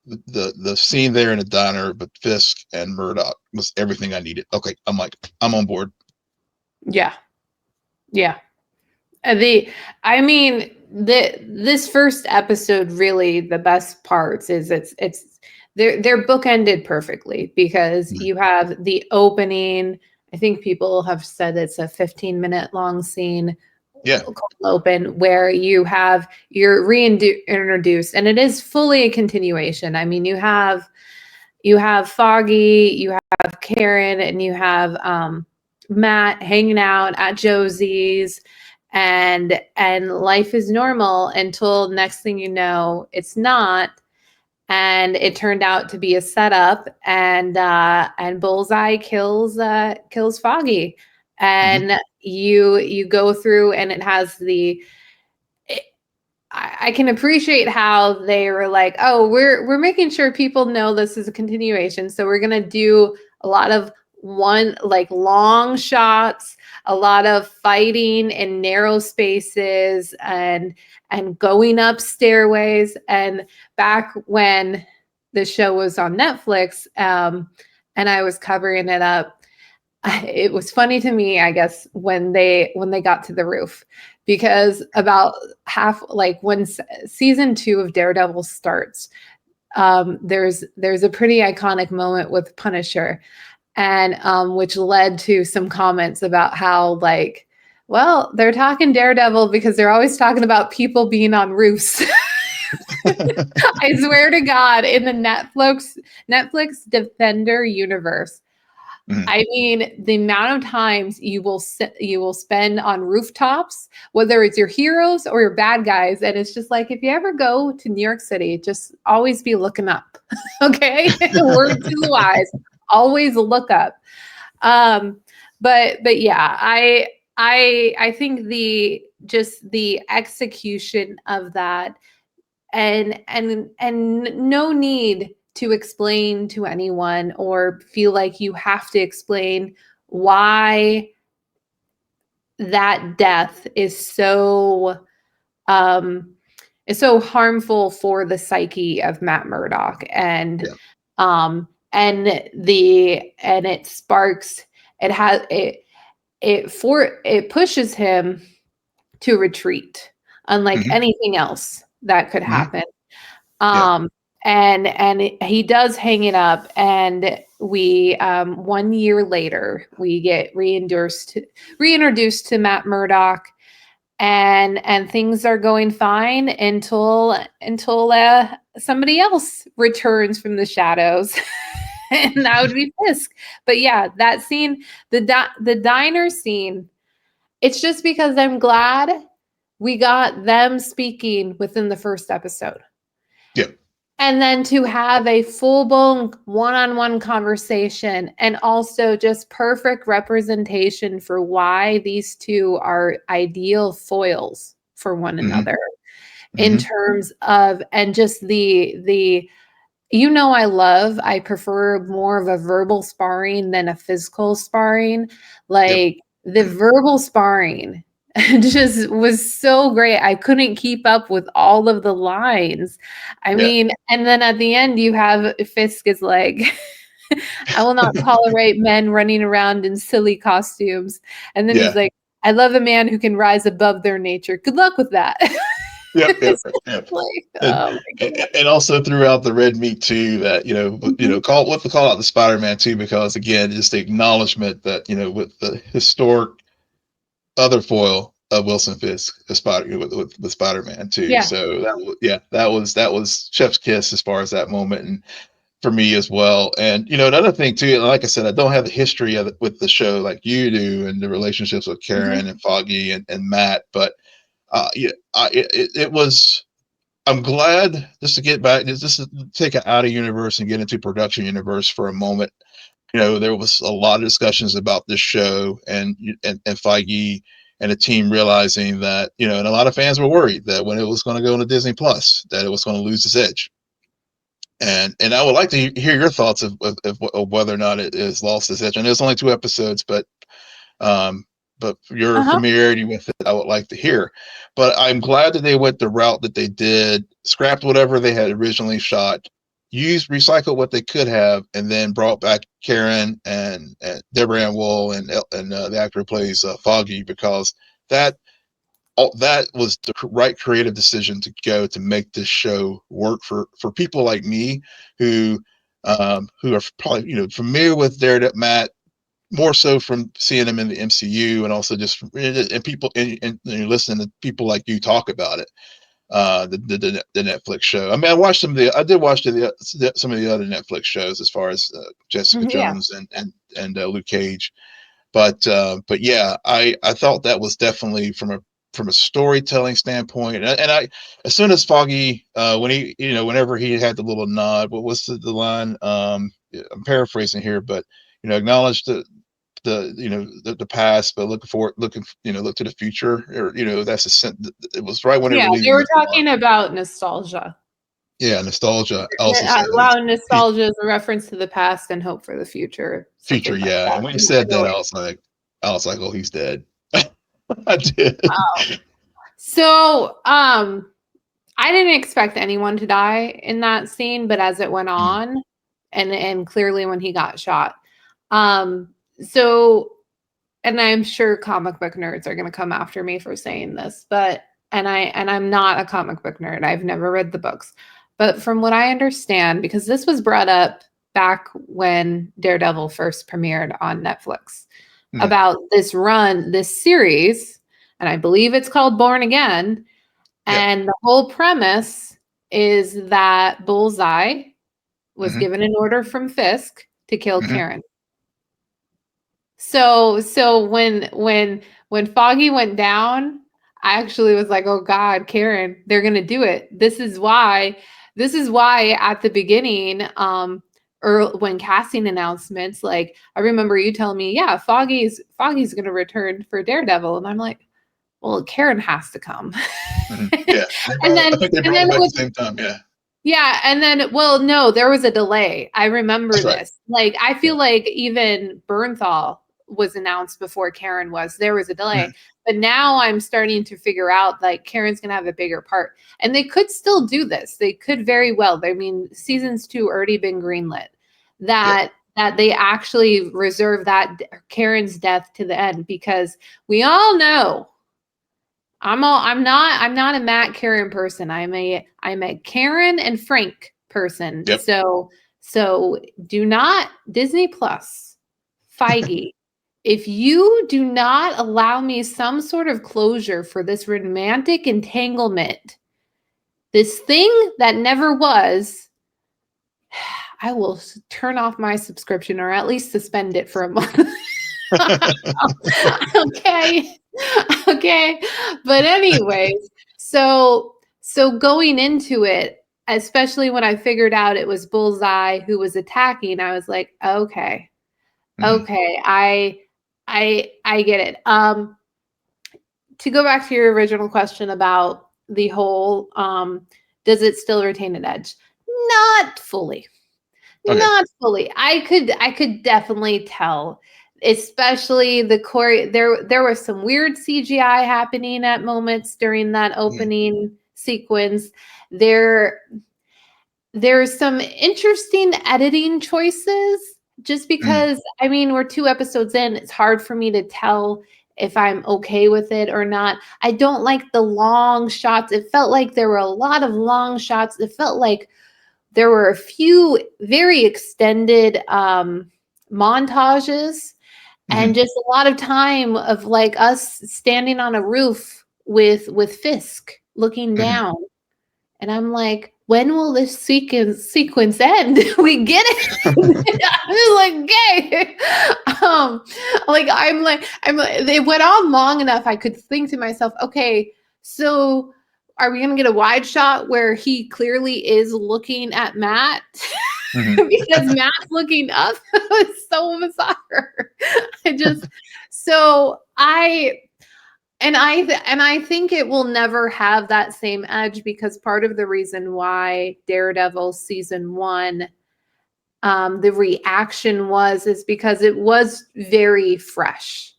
the scene there in the diner with Fisk and Murdock was everything I needed. Okay, I'm like, I'm on board. Yeah. Yeah. The I mean, this first episode, really the best parts is it's they're bookended perfectly because Mhm. you have the opening. I think people have said it's a 15-minute long scene, Yeah. cold open, where you're reintroduced, and it is fully a continuation. I mean, you have Foggy, you have Karen, and you have Matt hanging out at Josie's, and life is normal until next thing you know, it's not. And it turned out to be a setup, and Bullseye kills Foggy, Hmm. and you go through, and it has the I can appreciate how they were like, oh, we're making sure people know this is a continuation. So we're gonna do a lot of one like long shots, a lot of fighting in narrow spaces and going up stairways. And back when the show was on Netflix, and I was covering it up, it was funny to me, I guess, when they got to the roof, because about half, like when season 2 of Daredevil starts, there's a pretty iconic moment with Punisher, and which led to some comments about how, like, well, they're talking Daredevil because they're always talking about people being on roofs. I swear to God, in the Netflix Defender universe, Hmm. I mean, the amount of times you will spend on rooftops, whether it's your heroes or your bad guys, and it's just like, if you ever go to New York City, just always be looking up, okay? Word to the wise, always look up. Um, but yeah, I think the execution of that, and no need to explain to anyone or feel like you have to explain why that death um is so harmful for the psyche of Matt Murdock, Yeah. and it sparks, it has it pushes him to retreat, unlike Hmm. anything else that could Hmm. happen. Yeah. Um, and he does hang it up, and we 1 year later we get reintroduced to Matt Murdock, and things are going fine until somebody else returns from the shadows. And that would be Fisk. But yeah, that scene, the diner scene, it's just because I'm glad we got them speaking within the first episode. Yeah. And then to have a full-blown one-on-one conversation, and also just perfect representation for why these two are ideal foils for one Hmm. another, in Hmm. terms of, and just the I prefer more of a verbal sparring than a physical sparring. Yep. Like, the verbal sparring just was so great. I couldn't keep up with all of the lines. I Yeah. mean, and then at the end, you have Fisk is like, I will not tolerate men running around in silly costumes. And then he's Yeah. like, I love a man who can rise above their nature. Good luck with that. Yep. Yep. It's Yep. like, And, oh my God. and also throughout the red meat too, that Mhm. call out the Spider-Man too, because again, just the acknowledgement that with the historic other foil of Wilson Fisk, the Spider with Spider-Man too. Yeah. So that was, yeah, that was Chef's kiss as far as that moment. And for me as well. And another thing too, like I said, I don't have the history of it with the show like you do, and the relationships with Mhm. Karen and Foggy and Matt. But yeah, it was. I'm glad, just to get back, just to take it out of universe and get into production universe for a moment. There was a lot of discussions about this show, and Feige and the team realizing that, and a lot of fans were worried that when it was going to go into Disney Plus, that it was going to lose its edge. And I would like to hear your thoughts of whether or not it is lost its edge. And there's only 2 episodes, um, but your Uh-huh. familiarity with it, I would like to hear. But I'm glad that they went the route that they did, scrapped whatever they had originally shot, recycled what they could have, and then brought back Karen and Deborah Ann Woll and the actor who plays Foggy, because that that was the right creative decision to go to make this show work for people like me who are probably familiar with Daredevil, Matt, more so from seeing them in the MCU, and also just and people and listening to people like you talk about it. The Netflix show. I mean, I did watch some of the other Netflix shows, as far as Jessica Yeah. Jones and Luke Cage. But yeah, I thought that was definitely from a storytelling standpoint. And I, as soon as Foggy, when he, whenever he had the little nod, what was the line? I'm paraphrasing here, but acknowledge the past, but look to the future, or that's it was right when they Yeah, were they leaving were the bar. talking about nostalgia. Yeah, nostalgia. I also said Allow nostalgia as a reference to the past and hope for the future, future. something like Yeah, that. and when he In said a that, way. I was like, oh, he's dead. I did. So, I didn't expect anyone to die in that scene, but as it went Mm, on, and clearly when he got shot, um, so, and I'm sure comic book nerds are going to come after me for saying this, but I'm not a comic book nerd. I've never read the books, but from what I understand, because this was brought up back when Daredevil first premiered on Netflix, mm, about this series, and I believe it's called Born Again. yeah. And the whole premise is that Bullseye was Hmm. given an order from Fisk to kill Hmm. Karen. So when Foggy went down, I actually was like, "Oh God, Karen, they're gonna do it." This is why at the beginning, or when casting announcements, like I remember you telling me, "Yeah, Foggy's gonna return for Daredevil," and I'm like, "Well, Karen has to come." Hmm. Yeah, and then I think they and brought then him back at with the same time. Yeah, yeah, and then well, no, there was a delay. I remember that's right. this. Like, I Yeah. feel like even Bernthal was announced before Karen was. There was a delay. Mhm. But now I'm starting to figure out like Karen's gonna have a bigger part. And they could still do this. They could very well. I mean, seasons 2 already been greenlit. Yep. That they actually reserve Karen's death to the end, because we all know I'm not a Matt Karen person. I'm a Karen and Frank person. Yep. So do not Disney Plus, Feige. If you do not allow me some sort of closure for this romantic entanglement, this thing that never was, I will turn off my subscription, or at least suspend it for a month. Okay. Okay. But anyways, so going into it, especially when I figured out it was Bullseye who was attacking, I was like, okay. Mhm. Okay. I get it. To go back to your original question about the whole does it still retain an edge? Not fully. Okay. Not fully. I could definitely tell, especially the core. There was some weird CGI happening at moments during that Mhm. opening sequence. There there's some interesting editing choices, just Mhm. because I mean, we're 2 episodes in, it's hard for me to tell if I'm okay with it or not. I don't like the long shots. It felt like there were a lot of long shots. It felt like there were a few very extended montages, and Mhm. just a lot of time of like us standing on a roof with Fisk looking Mhm. down. And I'm like, when will this sequence end? We get it. I'm just like, okay. It went on long enough. I could think to myself, okay, so are we going to get a wide shot where he clearly is looking at Matt? Mhm. Because Matt's looking up. It's so bizarre. I just, so I think it will never have that same edge, because part of the reason why Daredevil season 1, the reaction is because it was very fresh.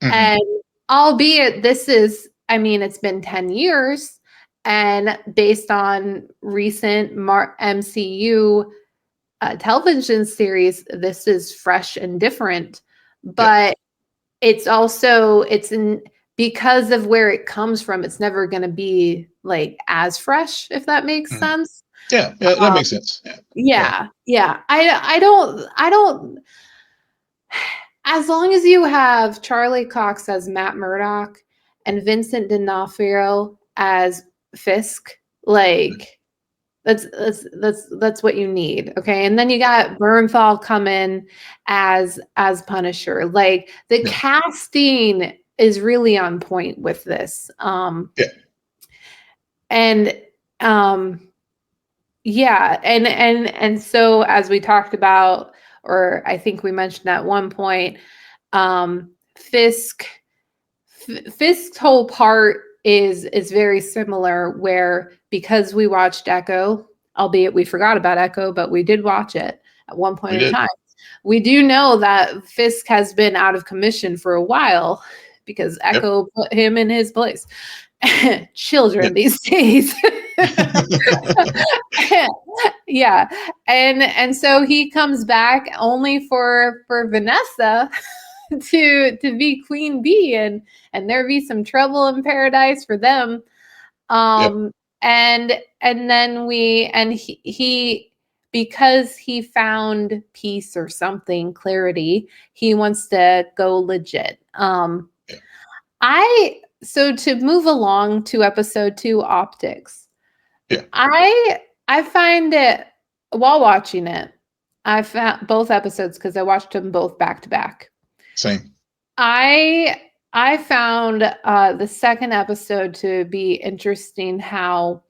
Mhm. And albeit this is, I mean, it's been 10 years, and based on recent MCU television series, this is fresh and different. Yeah. But it's in, because of where it comes from, it's never going to be like as fresh, if that makes Mhm. sense. Yeah. Yeah. That Um, makes sense. Yeah. Yeah. yeah. I don't. As long as you have Charlie Cox as Matt Murdock and Vincent D'Onofrio as Fisk, like that's what you need. Okay. And then you got Bernthal come in as Punisher. Like, the Yeah. casting is really on point with this. Yeah. And yeah, and so, as we talked about, or I think we mentioned at one point, um Fisk Fisk's whole part is very similar, where, because we watched Echo, albeit we forgot about Echo, but we did watch it at one point We in did. time. We do know that Fisk has been out of commission for a while because Yep. Echo put him in his place. Yeah. Children these days. Yeah. And so he comes back only for Vanessa to be queen bee, and there be some trouble in paradise for them. Yep. And then he, because he found peace or something, clarity, he wants to go legit. Yeah. I So, to move along to episode 2, optics, Yeah. I find it, while watching it, I found both episodes, because I watched them both back to back. Same. I I found the second episode to be interesting. How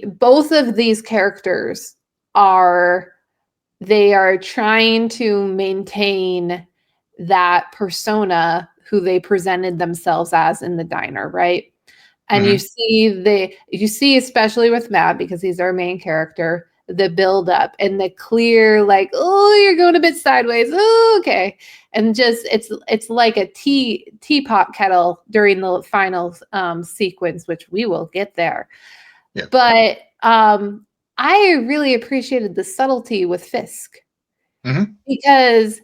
both of these characters are they are trying to maintain that persona who they presented themselves as in the diner, right? And Hmm. you see, especially with Matt, because he's our main character, the build up and the clear, like, oh, you're going a bit sideways. Oh, okay. And just, it's like a teapot kettle during the final sequence, which we will get there. Yeah. But I really appreciated the subtlety with Fisk, Hmm. because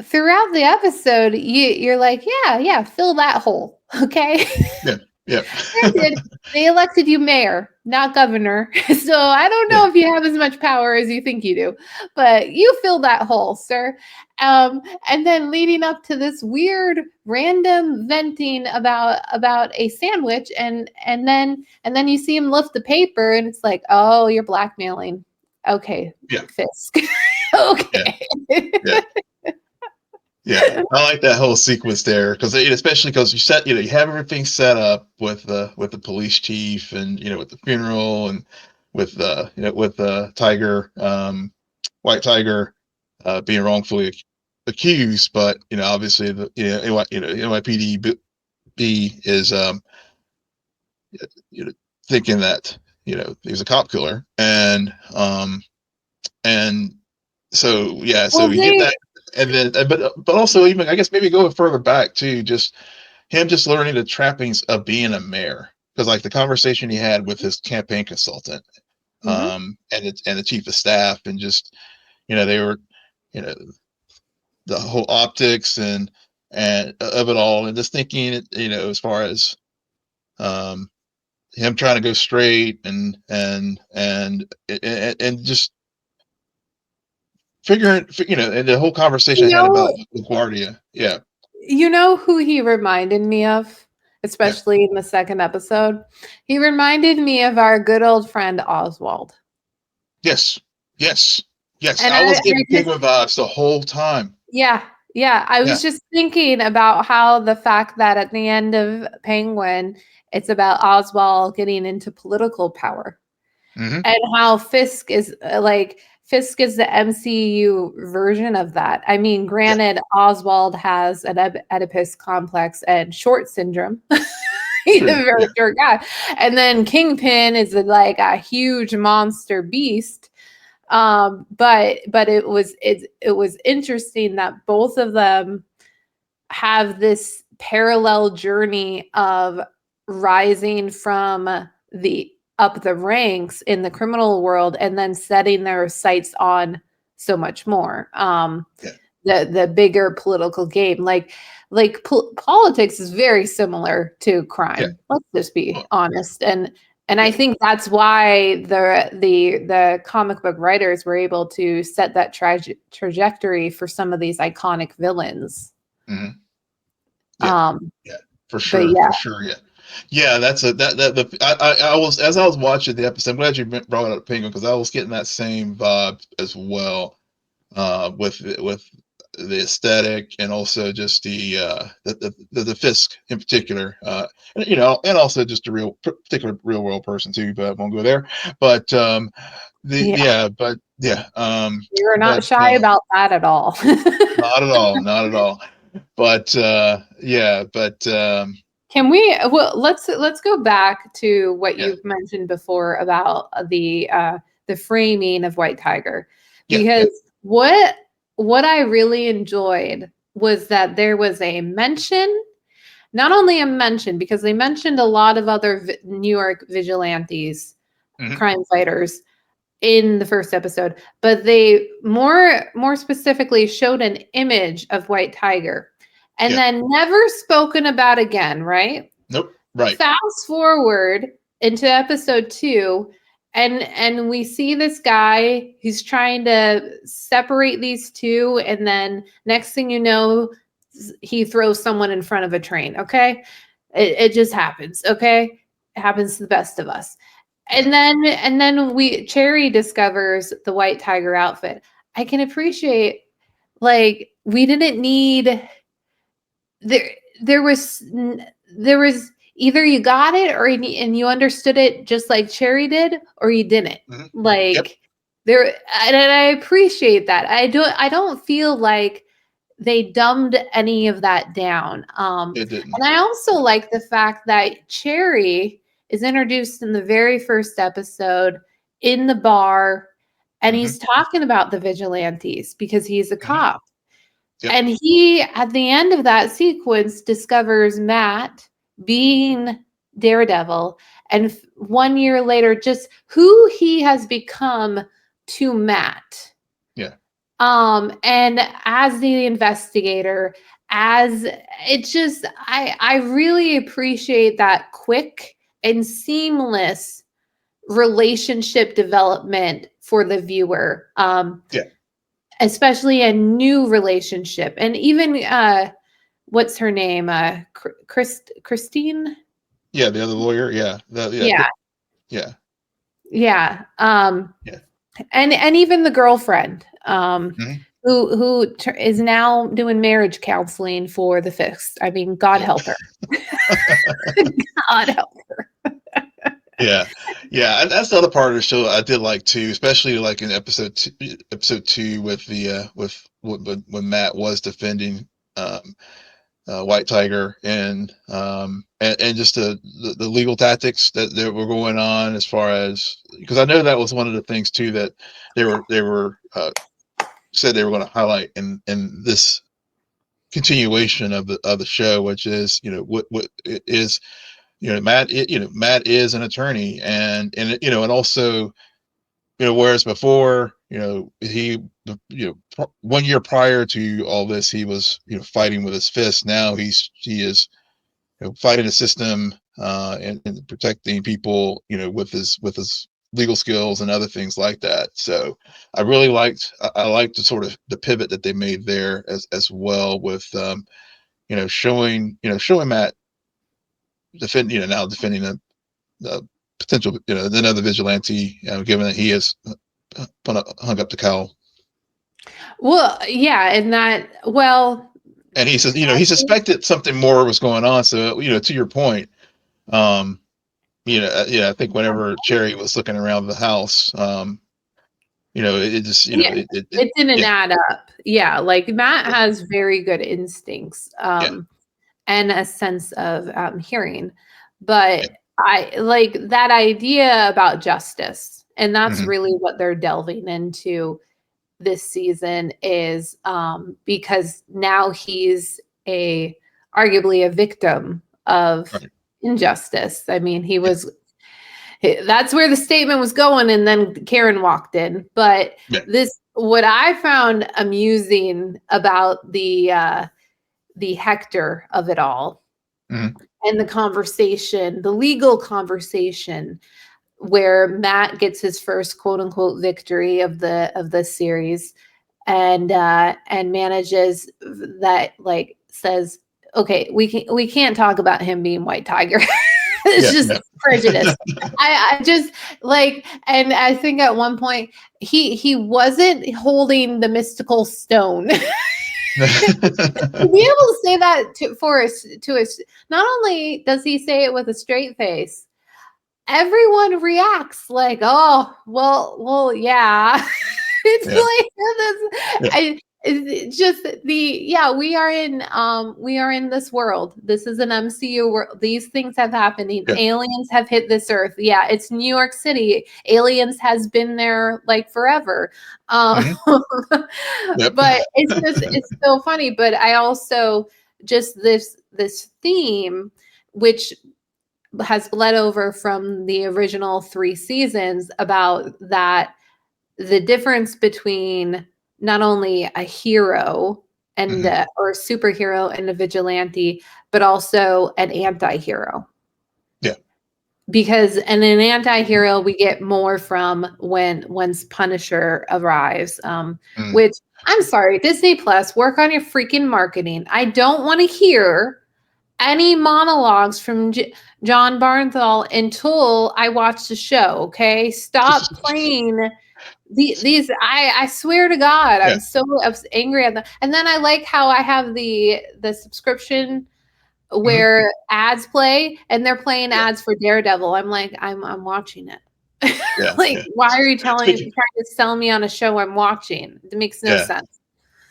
throughout the episode, you're like, yeah, fill that hole. Okay. Yeah. Yeah. Granted, they elected you mayor, not governor. So I don't Yeah. know if you have as much power as you think you do, but you fill that hole, sir. And then leading up to this weird random venting about a sandwich, and then you see him lift the paper, and it's like, oh, you're blackmailing. Okay, Yeah. Fisk. Yeah. Okay. Yeah. Yeah, I like that whole sequence there because especially because you have everything set up with the police chief and with the funeral and with with Tiger, White Tiger, being wrongfully accused, but obviously the NYPD is you know thinking that he was a cop killer, and so yeah, so Well, you get that, and then but also, even I guess maybe going further back too, just him just learning the trappings of being a mayor, because like the conversation he had with his campaign consultant, mhm. and the chief of staff, and just they were you know the whole optics and of it all, and just thinking as far as um him trying to go straight and just figuring, and the whole conversation You I had about know, LaGuardia. Yeah. you know who he reminded me of? especially in the second episode. He reminded me of our good old friend Oswald. Yes. Yes. Yes. And I was getting just, Penguin vibes the whole time. yeah, yeah. I Yeah. was just thinking about how the fact that at the end of Penguin, it's about Oswald getting into political power. Mm-hmm. And how Fisk is Fisk is the MCU version of that. I mean, granted, Oswald has an Oedipus complex and short syndrome. He's a very short guy. And then Kingpin is like a huge monster beast. But it was interesting that both of them have this parallel journey of rising from the up the ranks in the criminal world and then setting their sights on so much more. The bigger political game, politics is very similar to crime. Yeah. Let's just be honest. And I think that's why the comic book writers were able to set that trajectory for some of these iconic villains. Mm-hmm. Yeah. For sure. For sure. Yeah. That's I was, as I was watching the episode, I'm glad you brought up Penguin, because I was getting that same vibe as well, with the aesthetic, and also just the Fisk in particular, and also just a particular real world person too, but I won't go there. But you were not shy about that at all. Not at all, not at all. But can we? Well, let's go back to what you've mentioned before about the framing of White Tiger, because what I really enjoyed was that there was a mention, not only a mention, because they mentioned a lot of other New York vigilantes, crime fighters in the first episode, but they more specifically showed an image of White Tiger and then never spoken about again, right? Nope. Right. Fast forward into episode 2, and we see this guy, he's trying to separate these two, and then next thing you know, he throws someone in front of a train. Okay. It just happens. Okay. It happens to the best of us. And then Cherry discovers the White Tiger outfit. I can appreciate, like, we didn't need there was either you got it and you understood it just like Cherry did, or you didn't. There, and I appreciate that. I don't feel like they dumbed any of that down. It didn't. And I also like the fact that Cherry is introduced in the very first episode in the bar, and he's talking about the vigilantes because he's a cop. And he, at the end of that sequence, discovers Matt being Daredevil, and 1 year later, just who he has become to Matt. And as the investigator, as it just, I really appreciate that quick and seamless relationship development for the viewer. Especially a new relationship. And even what's her name? Christine? Yeah, the other lawyer. And even the girlfriend, who is now doing marriage counseling for the Fisk. I mean, God help her. God help her. And that's the other part of the show I did like too, especially like in episode 2 with the when Matt was defending White Tiger, and just the legal tactics that were going on, as far as, because I know that was one of the things too that they were said they were going to highlight in this continuation of the show, which is, what it is. Matt is an attorney, and also, whereas before, he, 1 year prior to all this, he was, fighting with his fists. Now he is, fighting a system, and protecting people, with his legal skills and other things like that. So I really liked the sort of the pivot that they made there as well, with showing Matt defending the potential, another vigilante, given that he has hung up the cowl. Well, yeah, and And he says, he suspected something more was going on. So, to your point, I think whenever Cherry was looking around the house, it just, it didn't add up. Yeah, like Matt has very good instincts, and a sense of hearing, but I like that idea about justice, and that's really what they're delving into this season is because now he's arguably a victim of injustice. I mean, that's where the statement was going, and then Karen walked in. But what I found amusing about the Hector of it all, and the conversation, the legal conversation, where Matt gets his first quote unquote victory of the series, and manages that, like, says, okay, we can't talk about him being White Tiger. It's just prejudice. I just like, and I think at one point he wasn't holding the mystical stone. To be able to say that to us, not only does he say it with a straight face, everyone reacts like, oh, well, yeah. It's it's just we are in this world. This is an MCU world. These things have happened. Aliens have hit this earth. Yeah, it's New York City. Aliens has been there like forever. But it's so funny. But I also just this theme, which has bled over from the original 3 seasons, about that the difference between not only a hero and or a superhero and a vigilante, but also an anti-hero. Because in an anti-hero, we get more from once Punisher arrives, which, I'm sorry, Disney Plus, work on your freaking marketing. I don't want to hear any monologues from John Barnthal until I watch the show. Okay, stop playing these. I swear to God, I'm so angry at them. And then I like how I have the subscription where ads play, and they're playing ads for Daredevil. I'm like, I'm watching it. Why are you trying to sell me on a show I'm watching? It makes no sense.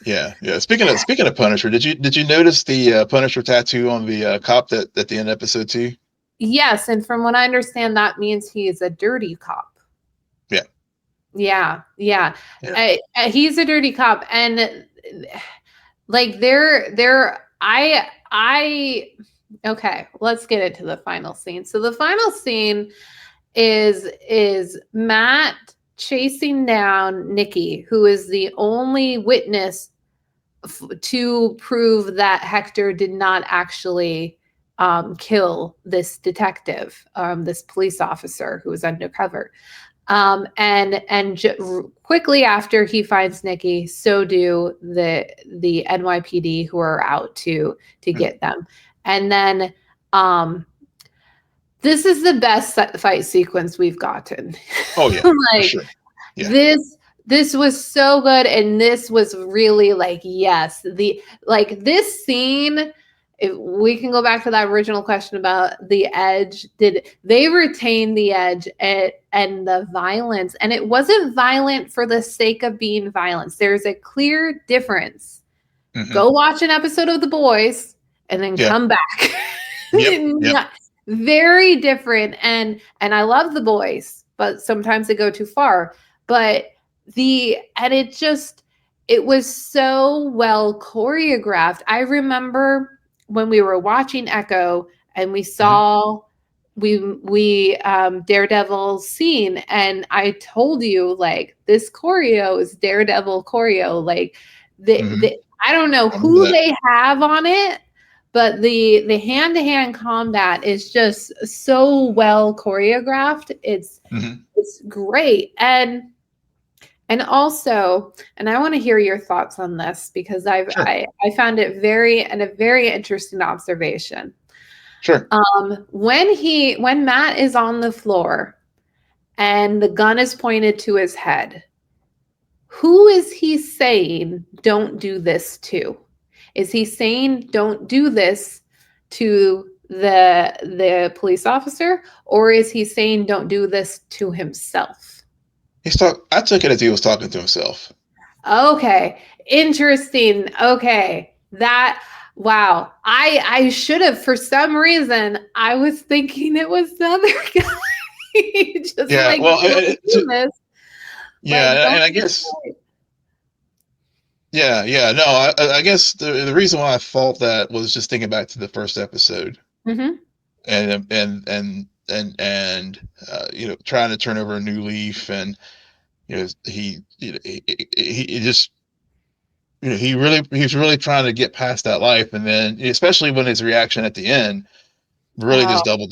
Yeah. Speaking of Punisher, did you notice the Punisher tattoo on the cop at the end of episode 2? Yes, and from what I understand, that means he is a dirty cop. Yeah. He's a dirty cop, and like okay, let's get into the final scene. So the final scene is Matt chasing down Nikki, who is the only witness to prove that Hector did not actually kill this detective, this police officer who was undercover. Quickly after he finds Nikki, so do the NYPD, who are out to get them. And then this is the best fight sequence we've gotten. Oh yeah, like, for sure. Yeah. This was so good, and this was really like, yes, this scene. If we can go back to that original question about the edge, did they retain the edge and the violence? And it wasn't violent for the sake of being violence. There's a clear difference. Go watch an episode of The Boys and then come back. Yep. Very different. And I love The Boys, but sometimes they go too far. But it was so well choreographed. I remember when we were watching Echo and we saw Daredevil's scene, and I told you, like, this choreo is Daredevil choreo. Like, I don't know who they have on it, but the hand-to-hand combat is just so well choreographed. It's great. And also, and I want to hear your thoughts on this, because I found it a very interesting observation. Sure. When Matt is on the floor and the gun is pointed to his head, who is he saying don't do this to? Is he saying don't do this to the police officer, or is he saying don't do this to himself? I took it as he was talking to himself. Okay, interesting. Okay, wow. I should have, for some reason I was thinking it was the other guy. Just Yeah. like, Well, don't do this. Like, yeah, don't and I do guess. this. Yeah. No, I guess the reason why I thought that was just thinking back to the first episode, Mhm. and trying to turn over a new leaf, and he just he's really trying to get past that life, and then especially when his reaction at the end really Oh, just doubled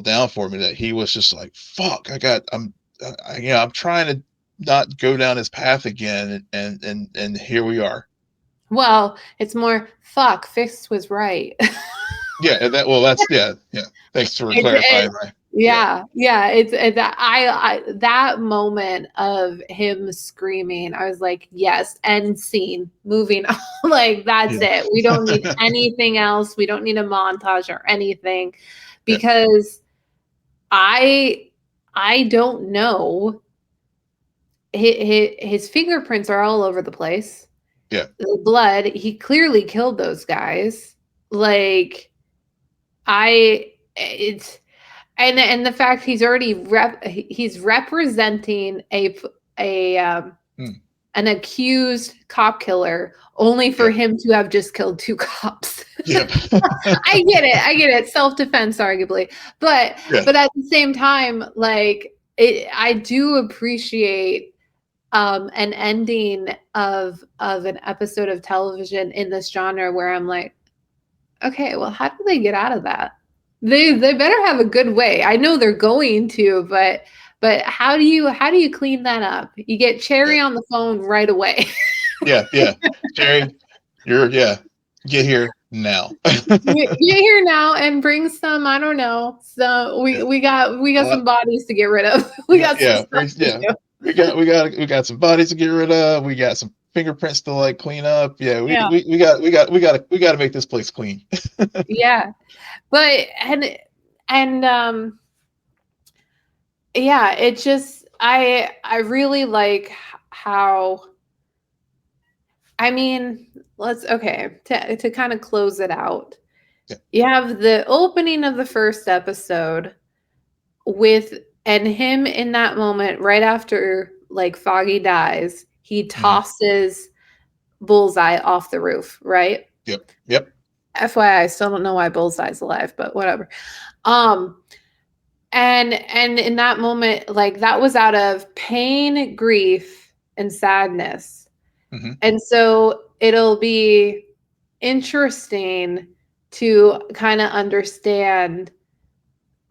down for me, that he was just like, fuck, I'm trying to not go down his path again, and here we are. well, it's more fuck. Fisk was right. Yeah, and that's. Thanks for clarifying. Yeah, Yeah. That moment of him screaming, I was like, yes, end scene, moving on. Like, that's yeah, it. We don't need anything else. We don't need a montage or anything, yeah, because I don't know. His fingerprints are all over the place. yeah, The blood, he clearly killed those guys. Like, it's and the fact he's already he's representing a mm, an accused cop killer, only for yeah, him to have just killed two cops. yep, I get it, self-defense arguably, but yeah, at the same time, like, I do appreciate an ending of an episode of television in this genre where I'm like, okay, well, how do they get out of that? They better have a good way. I know they're going to, but how do you clean that up? You get yeah, Cherry on the phone right away. yeah. Jerry, get here now. Get here now and bring some, I don't know. So Yeah, we got some bodies to get rid of. We got some stuff to yeah. do. We got some bodies to get rid of. We got some fingerprints to like clean up. Yeah, Yeah. we got to make this place clean. Yeah. But and yeah, it just I really like how, I mean, to kind of close it out. Yeah. You have the opening of the first episode with, and him in that moment right after like Foggy dies, he Mhm. tosses Bullseye off the roof, right? Yep. FYI, I still don't know why Bullseye's alive, but whatever. Um and in that moment, like, that was out of pain, grief, and sadness. Hmm. And so it'll be interesting to kind of understand,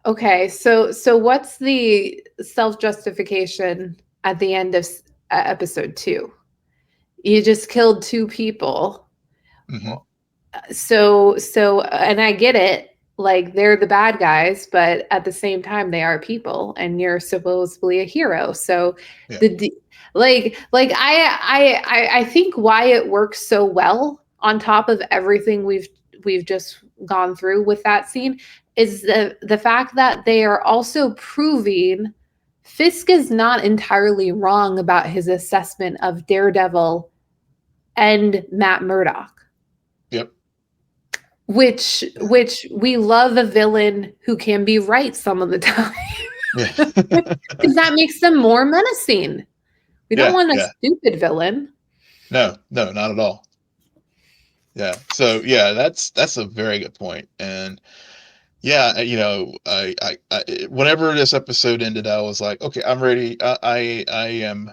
okay, so what's the self-justification at the end of episode 2? You just killed two people. Hmm. And I get it, like, they're the bad guys, but at the same time they are people and you're supposedly a hero. So Yeah. the I think why it works so well on top of everything we've just gone through with that scene is the fact that they are also proving Fisk is not entirely wrong about his assessment of Daredevil and Matt Murdock, Yep. which Yeah. we love a villain who can be right some of the time. Yeah. Because that makes them more menacing. We don't Yeah. want a Yeah. stupid villain. No, not at all. Yeah. So yeah, that's a very good point. And yeah, whenever this episode ended, I was like, okay, I'm ready. I am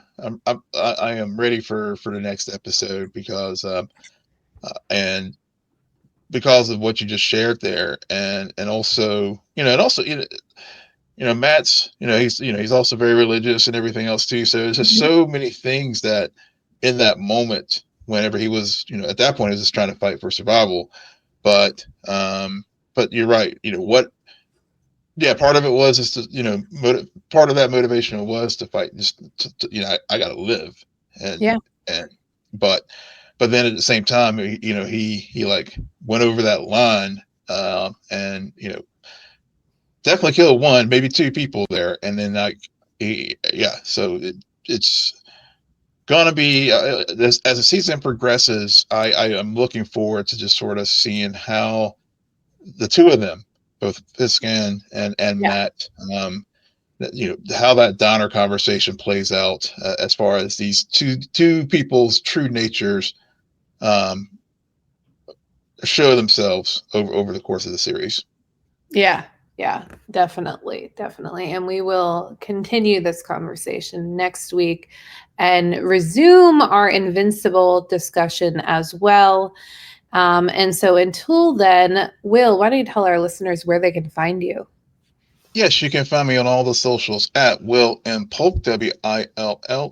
ready for the next episode, because and because of what you just shared there, and also, Matt's, he's also very religious and everything else too. So there's just Mhm. so many things that in that whenever he was, at that point, he was just trying to fight for survival. But but you're right. What? Yeah, part of it was just to, part of that motivation was to fight. Just I got to live, and Yeah. and but then at the same time, he like went over that line, and definitely killed one, maybe two people there, and then so it's gonna be as the season progresses. I am looking forward to just sort of seeing how the two of them, both Fisk and Yeah. Matt, how that downer conversation plays out, as far as these two people's true natures um, show themselves over the course of the series. Yeah. Yeah, definitely. Definitely. And we will continue this conversation next week and resume our Invincible discussion as well. And so until then, Will, why don't you tell our listeners where they can find you? Yes, you can find me on all the socials at Will M Polk, WILLMPOLK.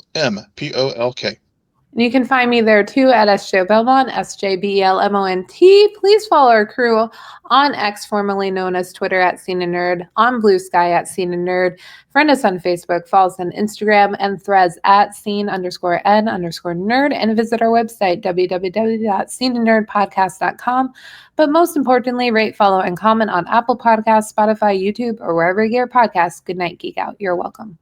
And you can find me there too at SJ Belmont, SJBELMONT. Please follow our crew on X, formerly known as Twitter at Scene and Nerd, on Blue Sky at Scene and Nerd. Friend us on Facebook, follow us on Instagram and Threads at scene_n_nerd, and visit our website, www.sceneandnerdpodcast.com. But most importantly, rate, follow, and comment on Apple Podcasts, Spotify, YouTube, or wherever you get your podcasts. Good night, Geek Out. You're welcome.